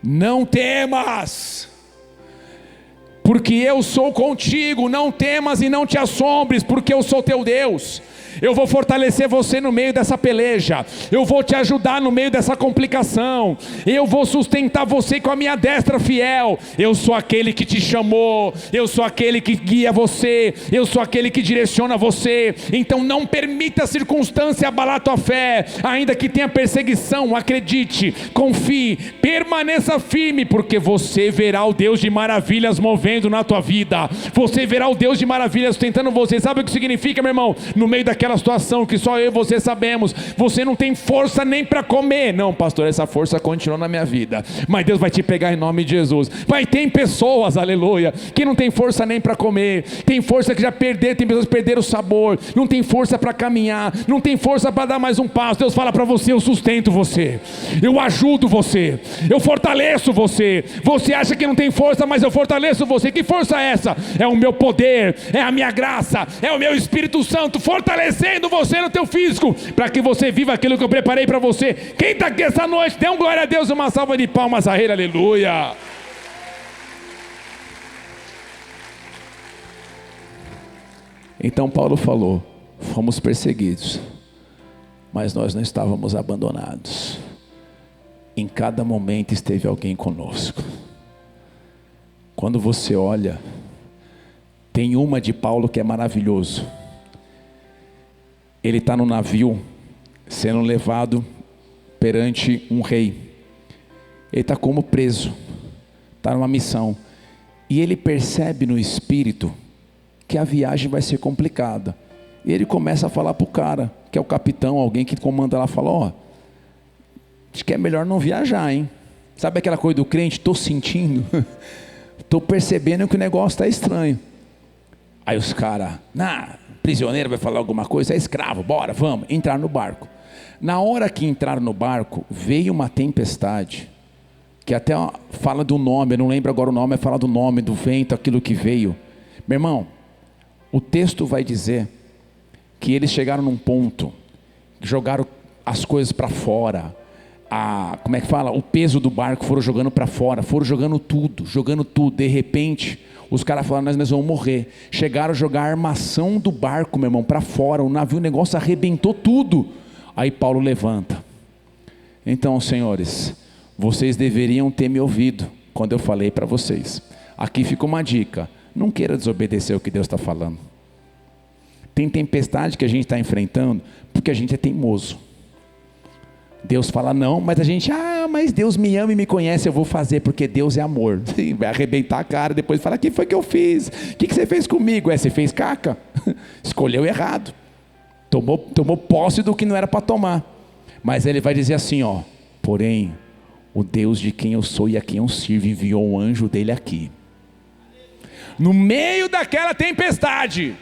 Não temas, porque eu sou contigo, não temas e não te assombres, porque eu sou teu Deus. Eu vou fortalecer você no meio dessa peleja, eu vou te ajudar no meio dessa complicação, eu vou sustentar você com a minha destra fiel. Eu sou aquele que te chamou, eu sou aquele que guia você, eu sou aquele que direciona você. Então não permita a circunstância abalar a tua fé, ainda que tenha perseguição. Acredite, confie, permaneça firme, porque você verá o Deus de maravilhas movendo na tua vida, você verá o Deus de maravilhas sustentando você. Sabe o que significa, meu irmão? No meio daquela situação que só eu e você sabemos, você não tem força nem para comer. Não, pastor, essa força continua na minha vida, mas Deus vai te pegar em nome de Jesus. Vai ter pessoas, aleluia, que não tem força nem para comer, tem força que já perderam, tem pessoas que perderam o sabor, não tem força para caminhar, não tem força para dar mais um passo. Deus fala para você: eu sustento você, eu ajudo você, eu fortaleço você. Você acha que não tem força, mas eu fortaleço você. Que força é essa? É o meu poder, é a minha graça, é o meu Espírito Santo fortalecendo você no teu físico, para que você viva aquilo que eu preparei para você. Quem está aqui essa noite, dê um glória a Deus, uma salva de palmas a Ele, aleluia. Então Paulo falou: fomos perseguidos, mas nós não estávamos abandonados. Em cada momento esteve alguém conosco. Quando você olha, tem uma de Paulo que é maravilhoso. Ele está no navio, sendo levado perante um rei. Ele está como preso, está numa missão. E ele percebe no espírito que a viagem vai ser complicada. E ele começa a falar para o cara, que é o capitão, alguém que comanda lá, fala: ó, acho que é melhor não viajar, hein? Sabe aquela coisa do crente? Estou sentindo, estou percebendo que o negócio está estranho. Aí os caras: prisioneiro vai falar alguma coisa, é escravo, bora, vamos, entrar no barco. Na hora que entraram no barco, veio uma tempestade, que até fala do nome, eu não lembro agora o nome, mas fala do nome, do vento, aquilo que veio. Meu irmão, o texto vai dizer que eles chegaram num ponto, jogaram as coisas para fora, como é que fala? O peso do barco foram jogando para fora, foram jogando tudo, de repente, os caras falaram: nós vamos morrer. Chegaram a jogar a armação do barco, meu irmão, para fora, o navio, o negócio arrebentou tudo. Aí Paulo levanta: então, senhores, vocês deveriam ter me ouvido quando eu falei para vocês. Aqui fica uma dica: não queira desobedecer o que Deus está falando. Tem tempestade que a gente está enfrentando porque a gente é teimoso. Deus fala não, mas a gente: mas Deus me ama e me conhece, eu vou fazer porque Deus é amor. Vai arrebentar a cara, depois fala: o que foi que eu fiz? O que você fez comigo? Você fez caca, escolheu errado, tomou posse do que não era para tomar. Mas ele vai dizer assim: ó, porém, o Deus de quem eu sou e a quem eu sirvo enviou um anjo dele aqui, no meio daquela tempestade,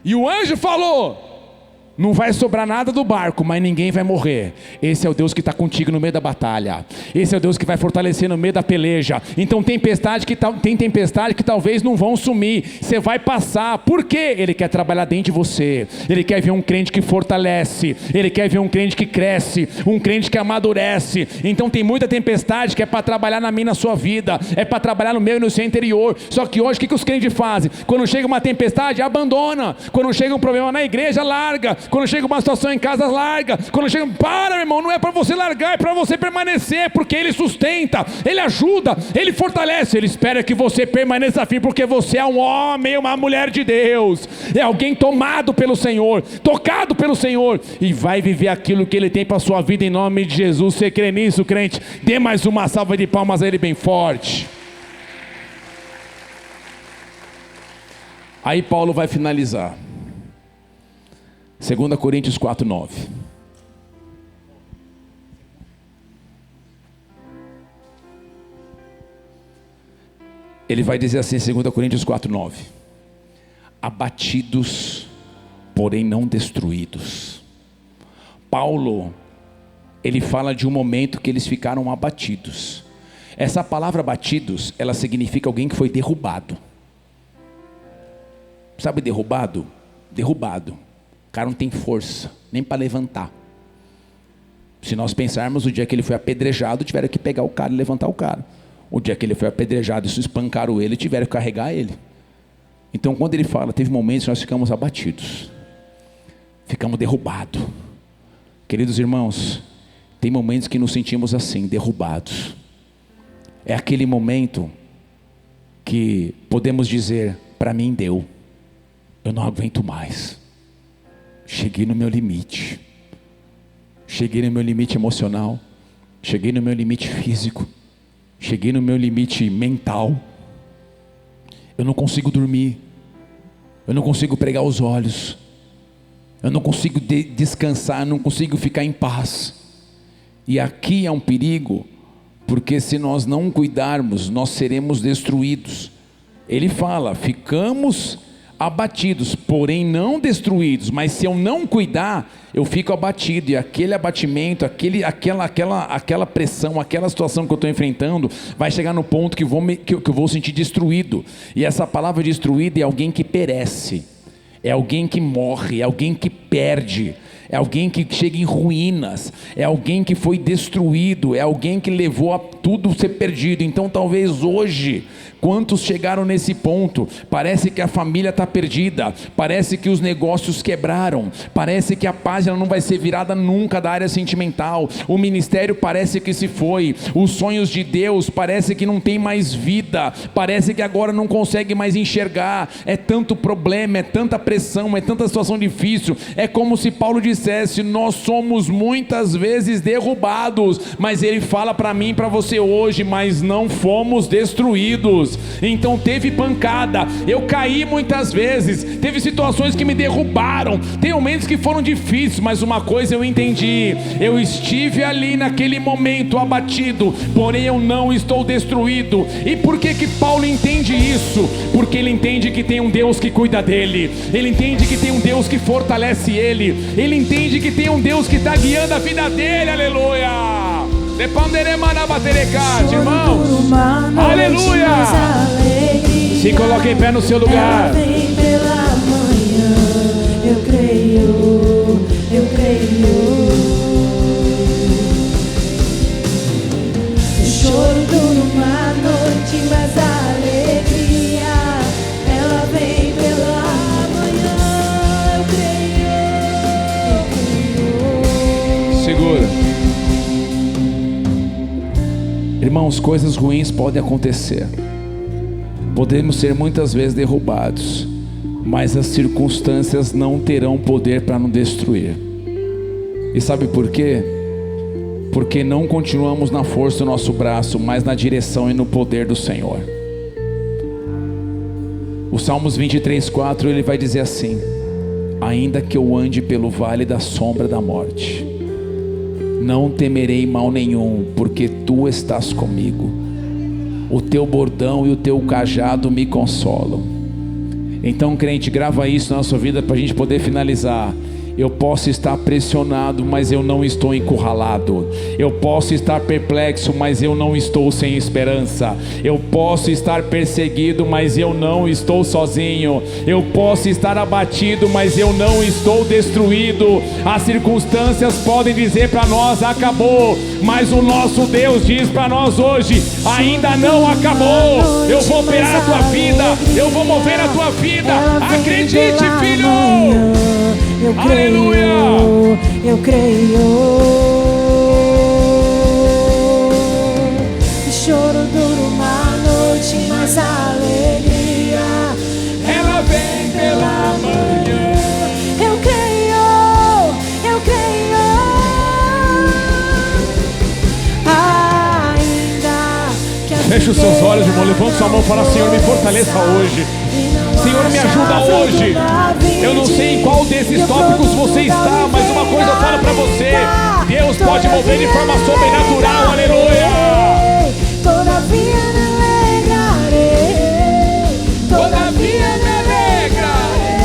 e o anjo falou: não vai sobrar nada do barco, mas ninguém vai morrer. Esse é o Deus que está contigo no meio da batalha. Esse é o Deus que vai fortalecer no meio da peleja. Então tem tempestade que talvez não vão sumir. Você vai passar. Por quê? Ele quer trabalhar dentro de você. Ele quer ver um crente que fortalece. Ele quer ver um crente que cresce. Um crente que amadurece. Então tem muita tempestade que é para trabalhar na sua vida. É para trabalhar no meio e no seu interior. Só que hoje o que os crentes fazem? Quando chega uma tempestade, abandona. Quando chega um problema na igreja, larga. Quando chega uma situação em casa, larga. Quando chega, meu irmão, não é para você largar, é para você permanecer, porque Ele sustenta, Ele ajuda, Ele fortalece. Ele espera que você permaneça firme, porque você é um homem, uma mulher de Deus, é alguém tomado pelo Senhor, tocado pelo Senhor, e vai viver aquilo que Ele tem para a sua vida, em nome de Jesus. Você crê nisso, crente? Dê mais uma salva de palmas a Ele bem forte. Aí Paulo vai finalizar. 2 Coríntios 4:9. Ele vai dizer assim, 2 Coríntios 4:9: abatidos, porém não destruídos. Paulo, ele fala de um momento que eles ficaram abatidos. Essa palavra abatidos, ela significa alguém que foi derrubado. Sabe derrubado? Derrubado. O cara não tem força nem para levantar. Se nós pensarmos o dia que ele foi apedrejado, tiveram que pegar o cara e levantar o cara. O dia que ele foi apedrejado, isso espancaram ele e tiveram que carregar ele. Então quando ele fala, teve momentos que nós ficamos abatidos, ficamos derrubados. Queridos irmãos, tem momentos que nos sentimos assim, derrubados. É aquele momento que podemos dizer, para mim deu, eu não aguento mais, cheguei no meu limite, cheguei no meu limite emocional, cheguei no meu limite físico, cheguei no meu limite mental, eu não consigo dormir, eu não consigo pregar os olhos, eu não consigo descansar, não consigo ficar em paz. E aqui é um perigo, porque se nós não cuidarmos, nós seremos destruídos. Ele fala, ficamos abatidos, porém não destruídos, mas se eu não cuidar, eu fico abatido, e aquele abatimento, aquela pressão, aquela situação que eu estou enfrentando, vai chegar no ponto que eu vou sentir destruído. E essa palavra destruído é alguém que perece, é alguém que morre, é alguém que perde, é alguém que chega em ruínas, é alguém que foi destruído, é alguém que levou a tudo ser perdido. Então talvez hoje, quantos chegaram nesse ponto, parece que a família está perdida, parece que os negócios quebraram, parece que a página não vai ser virada nunca da área sentimental, o ministério parece que se foi, os sonhos de Deus parece que não tem mais vida, parece que agora não consegue mais enxergar, é tanto problema, é tanta pressão, é tanta situação difícil, é como se Paulo dissesse, nós somos muitas vezes derrubados, mas ele fala para mim e para você hoje, mas não fomos destruídos. Então teve pancada, eu caí muitas vezes, teve situações que me derrubaram, tem momentos que foram difíceis, mas uma coisa eu entendi, eu estive ali naquele momento abatido, porém eu não estou destruído. E por que Paulo entende isso? Porque ele entende que tem um Deus que cuida dele, ele entende que tem um Deus que fortalece ele entende que tem um Deus que está guiando a vida dele, aleluia. Irmãos, aleluia. Se coloque em pé no seu lugar. Vem pela manhã, eu creio. O choro dura uma noite, mas a alegria, ela vem pela manhã, eu creio. Segura. Irmãos, coisas ruins podem acontecer, podemos ser muitas vezes derrubados, mas as circunstâncias não terão poder para nos destruir. E sabe por quê? Porque não continuamos na força do nosso braço, mas na direção e no poder do Senhor. O Salmos 23:4 ele vai dizer assim: ainda que eu ande pelo vale da sombra da morte, não temerei mal nenhum, porque tu estás comigo, o teu bordão e o teu cajado me consolam. Então, crente, grava isso na sua vida para a gente poder finalizar. Eu posso estar pressionado, mas eu não estou encurralado. Eu posso estar perplexo, mas eu não estou sem esperança. Eu posso estar perseguido, mas eu não estou sozinho. Eu posso estar abatido, mas eu não estou destruído. As circunstâncias podem dizer para nós, acabou. Mas o nosso Deus diz para nós hoje, ainda não acabou. Eu vou operar a tua vida, eu vou mover a tua vida. Acredite, filho. Eu creio, aleluia! Eu creio. O choro dura uma noite, mas a alegria, ela vem pela manhã. Eu creio. Ainda que a Feche os seus olhos, irmão, levanta sua mão e fala, Senhor, me fortaleça hoje. Senhor, me ajuda hoje. Eu não sei em qual desses tópicos você está, mas uma coisa eu falo para você: Deus pode mover de forma sobrenatural, aleluia. Todavia me alegrarei, Todavia me alegrarei.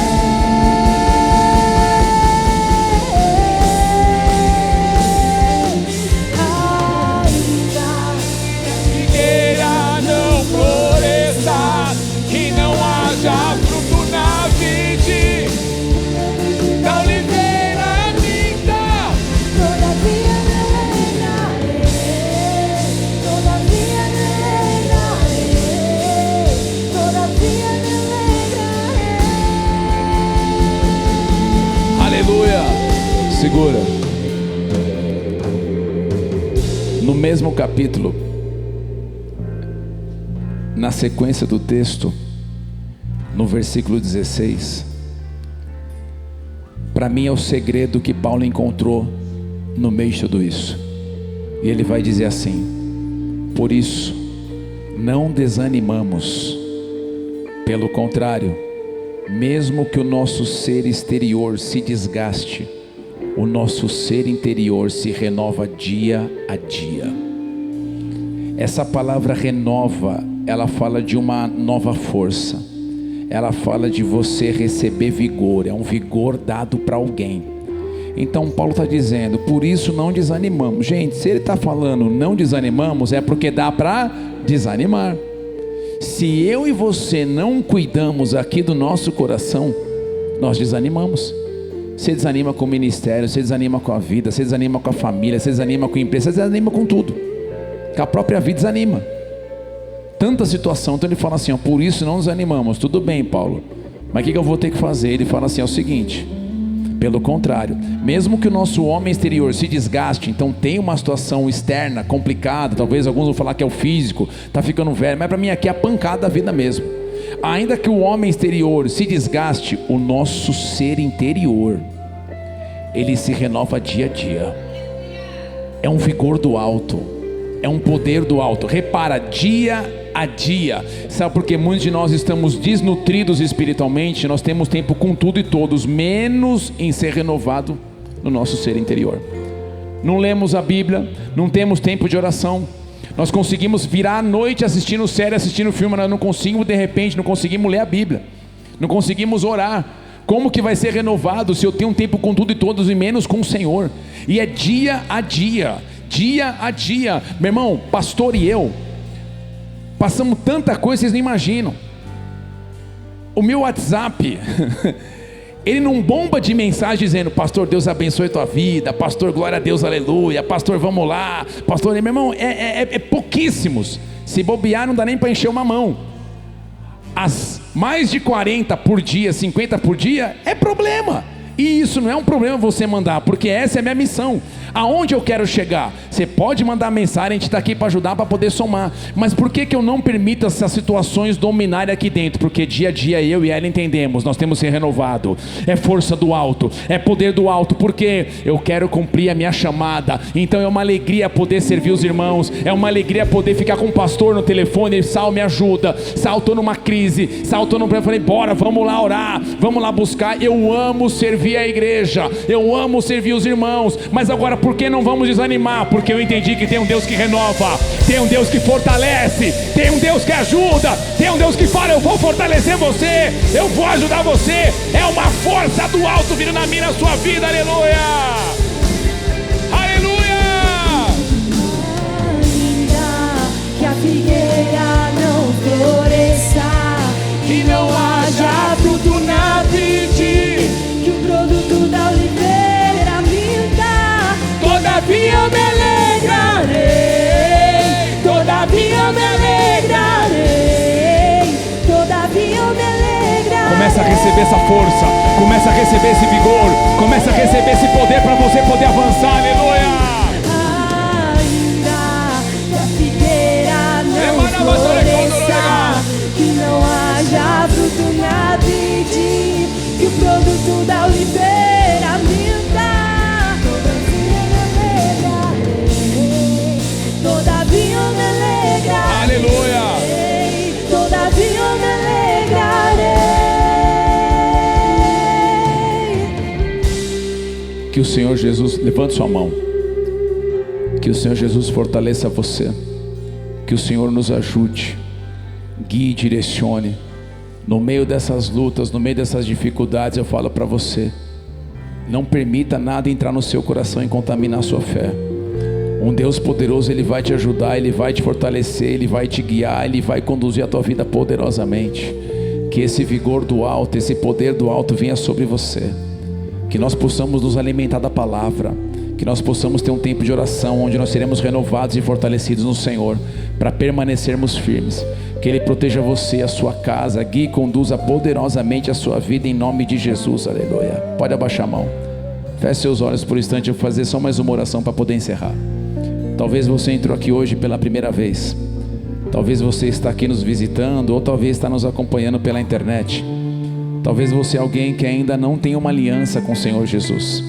Ainda que a figueira não floresça, que não haja fruto na vide, da oliveira minta. todavia me alegrarei. Aleluia. Segura. No mesmo capítulo, na sequência do texto, no versículo 16, para mim é o segredo que Paulo encontrou no meio de tudo isso. E ele vai dizer assim: por isso não desanimamos, pelo contrário, mesmo que o nosso ser exterior se desgaste, o nosso ser interior se renova dia a dia. Essa palavra renova, ela fala de uma nova força, ela fala de você receber vigor, é um vigor dado para alguém. Então Paulo está dizendo, por isso não desanimamos. Gente, se ele está falando não desanimamos, é porque dá para desanimar. Se eu e você não cuidamos aqui do nosso coração, nós desanimamos. Você desanima com o ministério, você desanima com a vida, você desanima com a família, você desanima com a empresa, você desanima com tudo. Com a própria vida desanima. Tanta situação, então ele fala assim, ó, por isso não desanimamos. Tudo bem, Paulo, mas o que eu vou ter que fazer? Ele fala assim, é o seguinte: pelo contrário, mesmo que o nosso homem exterior se desgaste, então tem uma situação externa complicada, talvez alguns vão falar que é o físico, está ficando velho, mas para mim aqui é a pancada da vida mesmo. Ainda que o homem exterior se desgaste, o nosso ser interior, ele se renova dia a dia. É um vigor do alto, é um poder do alto. Repara, dia a dia. Sabe por que muitos de nós estamos desnutridos espiritualmente? Nós temos tempo com tudo e todos, menos em ser renovado no nosso ser interior. Não lemos a Bíblia, não temos tempo de oração. Nós conseguimos virar a noite assistindo série, assistindo filme, nós não conseguimos, de repente, não conseguimos ler a Bíblia, não conseguimos orar. Como que vai ser renovado se eu tenho um tempo com tudo e todos e menos com o Senhor? E é dia a dia, dia a dia. Meu irmão, pastor e eu passamos tanta coisa, vocês não imaginam. O meu WhatsApp ele não bomba de mensagem dizendo, pastor, Deus abençoe a tua vida, pastor, glória a Deus, aleluia, pastor, vamos lá, pastor, meu irmão, é pouquíssimos. Se bobear não dá nem para encher uma mão. As mais de 40 por dia, 50 por dia, é problema. E isso não é um problema você mandar, porque essa é a minha missão. Aonde eu quero chegar? Você pode mandar mensagem, a gente está aqui para ajudar, para poder somar. Mas por que eu não permito essas situações dominarem aqui dentro? Porque dia a dia eu e ela entendemos, nós temos que ser renovado. É força do alto, é poder do alto, porque eu quero cumprir a minha chamada. Então é uma alegria poder servir os irmãos, é uma alegria poder ficar com o pastor no telefone. Sal, me ajuda, Sal, estou numa crise, Sal, estou num problema. Eu falei, bora, vamos lá orar, vamos lá buscar. Eu amo servir a igreja, eu amo servir os irmãos. Mas agora, por que não vamos desanimar? Porque eu entendi que tem um Deus que renova, tem um Deus que fortalece, tem um Deus que ajuda, tem um Deus que fala, eu vou fortalecer você, eu vou ajudar você. É uma força do alto vindo na minha, na sua vida, aleluia, aleluia. Ainda que a figueira não floresça, que não haja fruto na vide, que o produto da oliveira minta, todavia me alegrarei, todavia me alegrarei, todavia me alegrarei. Começa a receber essa força, começa a receber esse vigor, começa a receber esse poder para você poder avançar, aleluia. Ainda que a figueira não floresça, que não haja fruto na vide, que o produto da oliveira minta, todavia eu me alegrarei, Aleluia. todavia eu me alegrarei. Que o Senhor Jesus, levante sua mão, que o Senhor Jesus fortaleça você, que o Senhor nos ajude, guie e direcione. No meio dessas lutas, no meio dessas dificuldades, eu falo para você, não permita nada entrar no seu coração e contaminar a sua fé. Um Deus poderoso, Ele vai te ajudar, Ele vai te fortalecer, Ele vai te guiar, Ele vai conduzir a tua vida poderosamente. Que esse vigor do alto, esse poder do alto venha sobre você. Que nós possamos nos alimentar da palavra, que nós possamos ter um tempo de oração, onde nós seremos renovados e fortalecidos no Senhor, para permanecermos firmes. Que Ele proteja você, a sua casa, guie e conduza poderosamente a sua vida, em nome de Jesus, aleluia. Pode abaixar a mão. Feche seus olhos por um instante, eu vou fazer só mais uma oração para poder encerrar. Talvez você entrou aqui hoje pela primeira vez. Talvez você está aqui nos visitando, ou talvez está nos acompanhando pela internet. Talvez você é alguém que ainda não tem uma aliança com o Senhor Jesus,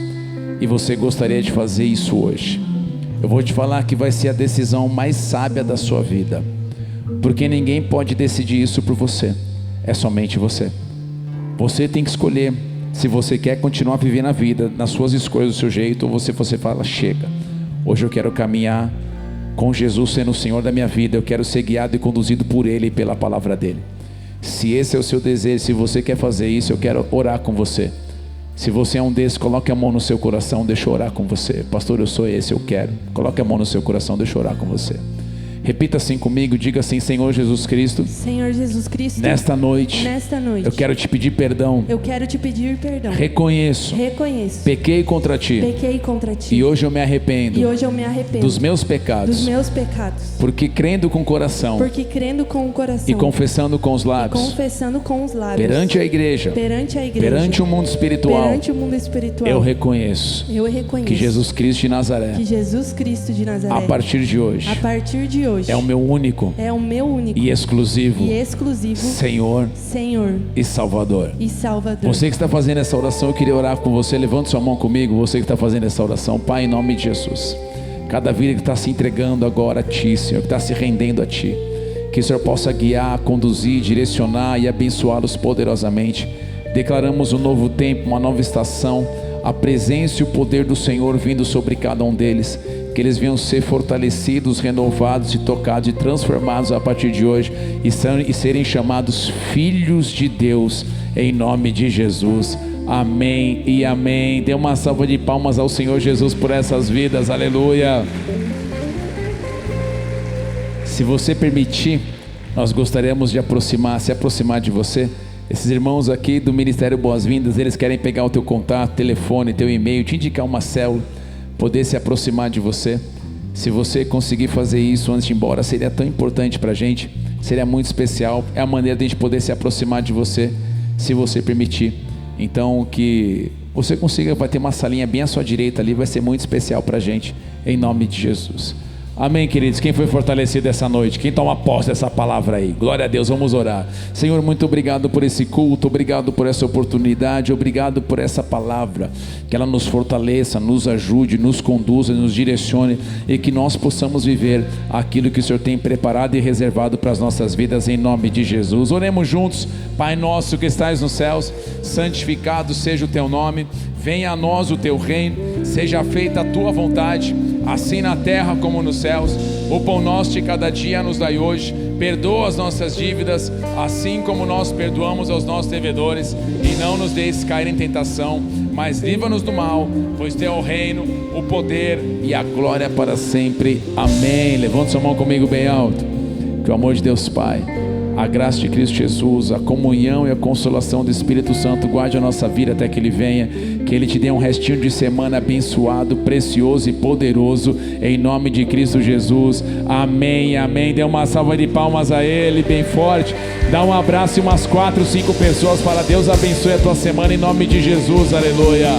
e você gostaria de fazer isso hoje. Eu vou te falar que vai ser a decisão mais sábia da sua vida, porque ninguém pode decidir isso por você, é somente você. Você tem que escolher se você quer continuar vivendo a vida nas suas escolhas do seu jeito, ou você fala, chega, hoje eu quero caminhar com Jesus sendo o Senhor da minha vida, eu quero ser guiado e conduzido por Ele e pela palavra dEle. Se esse é o seu desejo, se você quer fazer isso, eu quero orar com você. Se você é um desses, coloque a mão no seu coração, deixa eu orar com você. Pastor, eu sou esse, eu quero. Coloque a mão no seu coração, deixa eu orar com você. Repita assim comigo, diga assim: Senhor Jesus Cristo, Senhor Jesus Cristo, nesta noite, eu quero te pedir perdão. Eu quero te pedir perdão. Reconheço, pequei contra ti. E hoje eu me arrependo. Dos meus pecados. Porque crendo com o coração. E confessando com os lábios. Perante a igreja. Perante o mundo espiritual. Eu reconheço. Que Jesus Cristo de Nazaré. A partir de hoje. É o meu único e exclusivo Senhor e Salvador. Você que está fazendo essa oração, eu queria orar com você. Levante sua mão comigo, você que está fazendo essa oração. Pai, em nome de Jesus, cada vida que está se entregando agora a Ti, Senhor, que está se rendendo a Ti, que o Senhor possa guiar, conduzir, direcionar e abençoá-los poderosamente. Declaramos um novo tempo, uma nova estação, a presença e o poder do Senhor vindo sobre cada um deles. Que eles venham ser fortalecidos, renovados e tocados e transformados a partir de hoje e serem chamados filhos de Deus, em nome de Jesus. Amém e amém. Dê uma salva de palmas ao Senhor Jesus por essas vidas, aleluia. Se você permitir, nós gostaríamos de se aproximar de você. Esses irmãos aqui do Ministério Boas-Vindas, eles querem pegar o teu contato, telefone, teu e-mail, te indicar uma célula, poder se aproximar de você. Se você conseguir fazer isso antes de ir embora, seria tão importante para a gente, seria muito especial. É a maneira de a gente poder se aproximar de você, se você permitir. Então que você consiga, vai ter uma salinha bem à sua direita ali, vai ser muito especial para a gente, em nome de Jesus. Amém, queridos. Quem foi fortalecido essa noite? Quem toma posse dessa palavra aí? Glória a Deus, vamos orar. Senhor, muito obrigado por esse culto, obrigado por essa oportunidade, obrigado por essa palavra, que ela nos fortaleça, nos ajude, nos conduza, nos direcione, e que nós possamos viver aquilo que o Senhor tem preparado e reservado para as nossas vidas, em nome de Jesus. Oremos juntos. Pai nosso que estais nos céus, santificado seja o teu nome, venha a nós o teu reino, seja feita a tua vontade, assim na terra como nos céus. O pão nosso de cada dia nos dai hoje, perdoa as nossas dívidas, assim como nós perdoamos aos nossos devedores, e não nos deixes cair em tentação, mas livra-nos do mal, pois teu é o reino, o poder e a glória para sempre. Amém. Levante sua mão comigo bem alto. Que o amor de Deus Pai, a graça de Cristo Jesus, a comunhão e a consolação do Espírito Santo guarde a nossa vida até que Ele venha. Que Ele te dê um restinho de semana abençoado, precioso e poderoso, em nome de Cristo Jesus. Amém, amém. Dê uma salva de palmas a Ele bem forte. Dá um abraço e umas 4, 5 pessoas. Para Deus abençoe a tua semana, em nome de Jesus. Aleluia.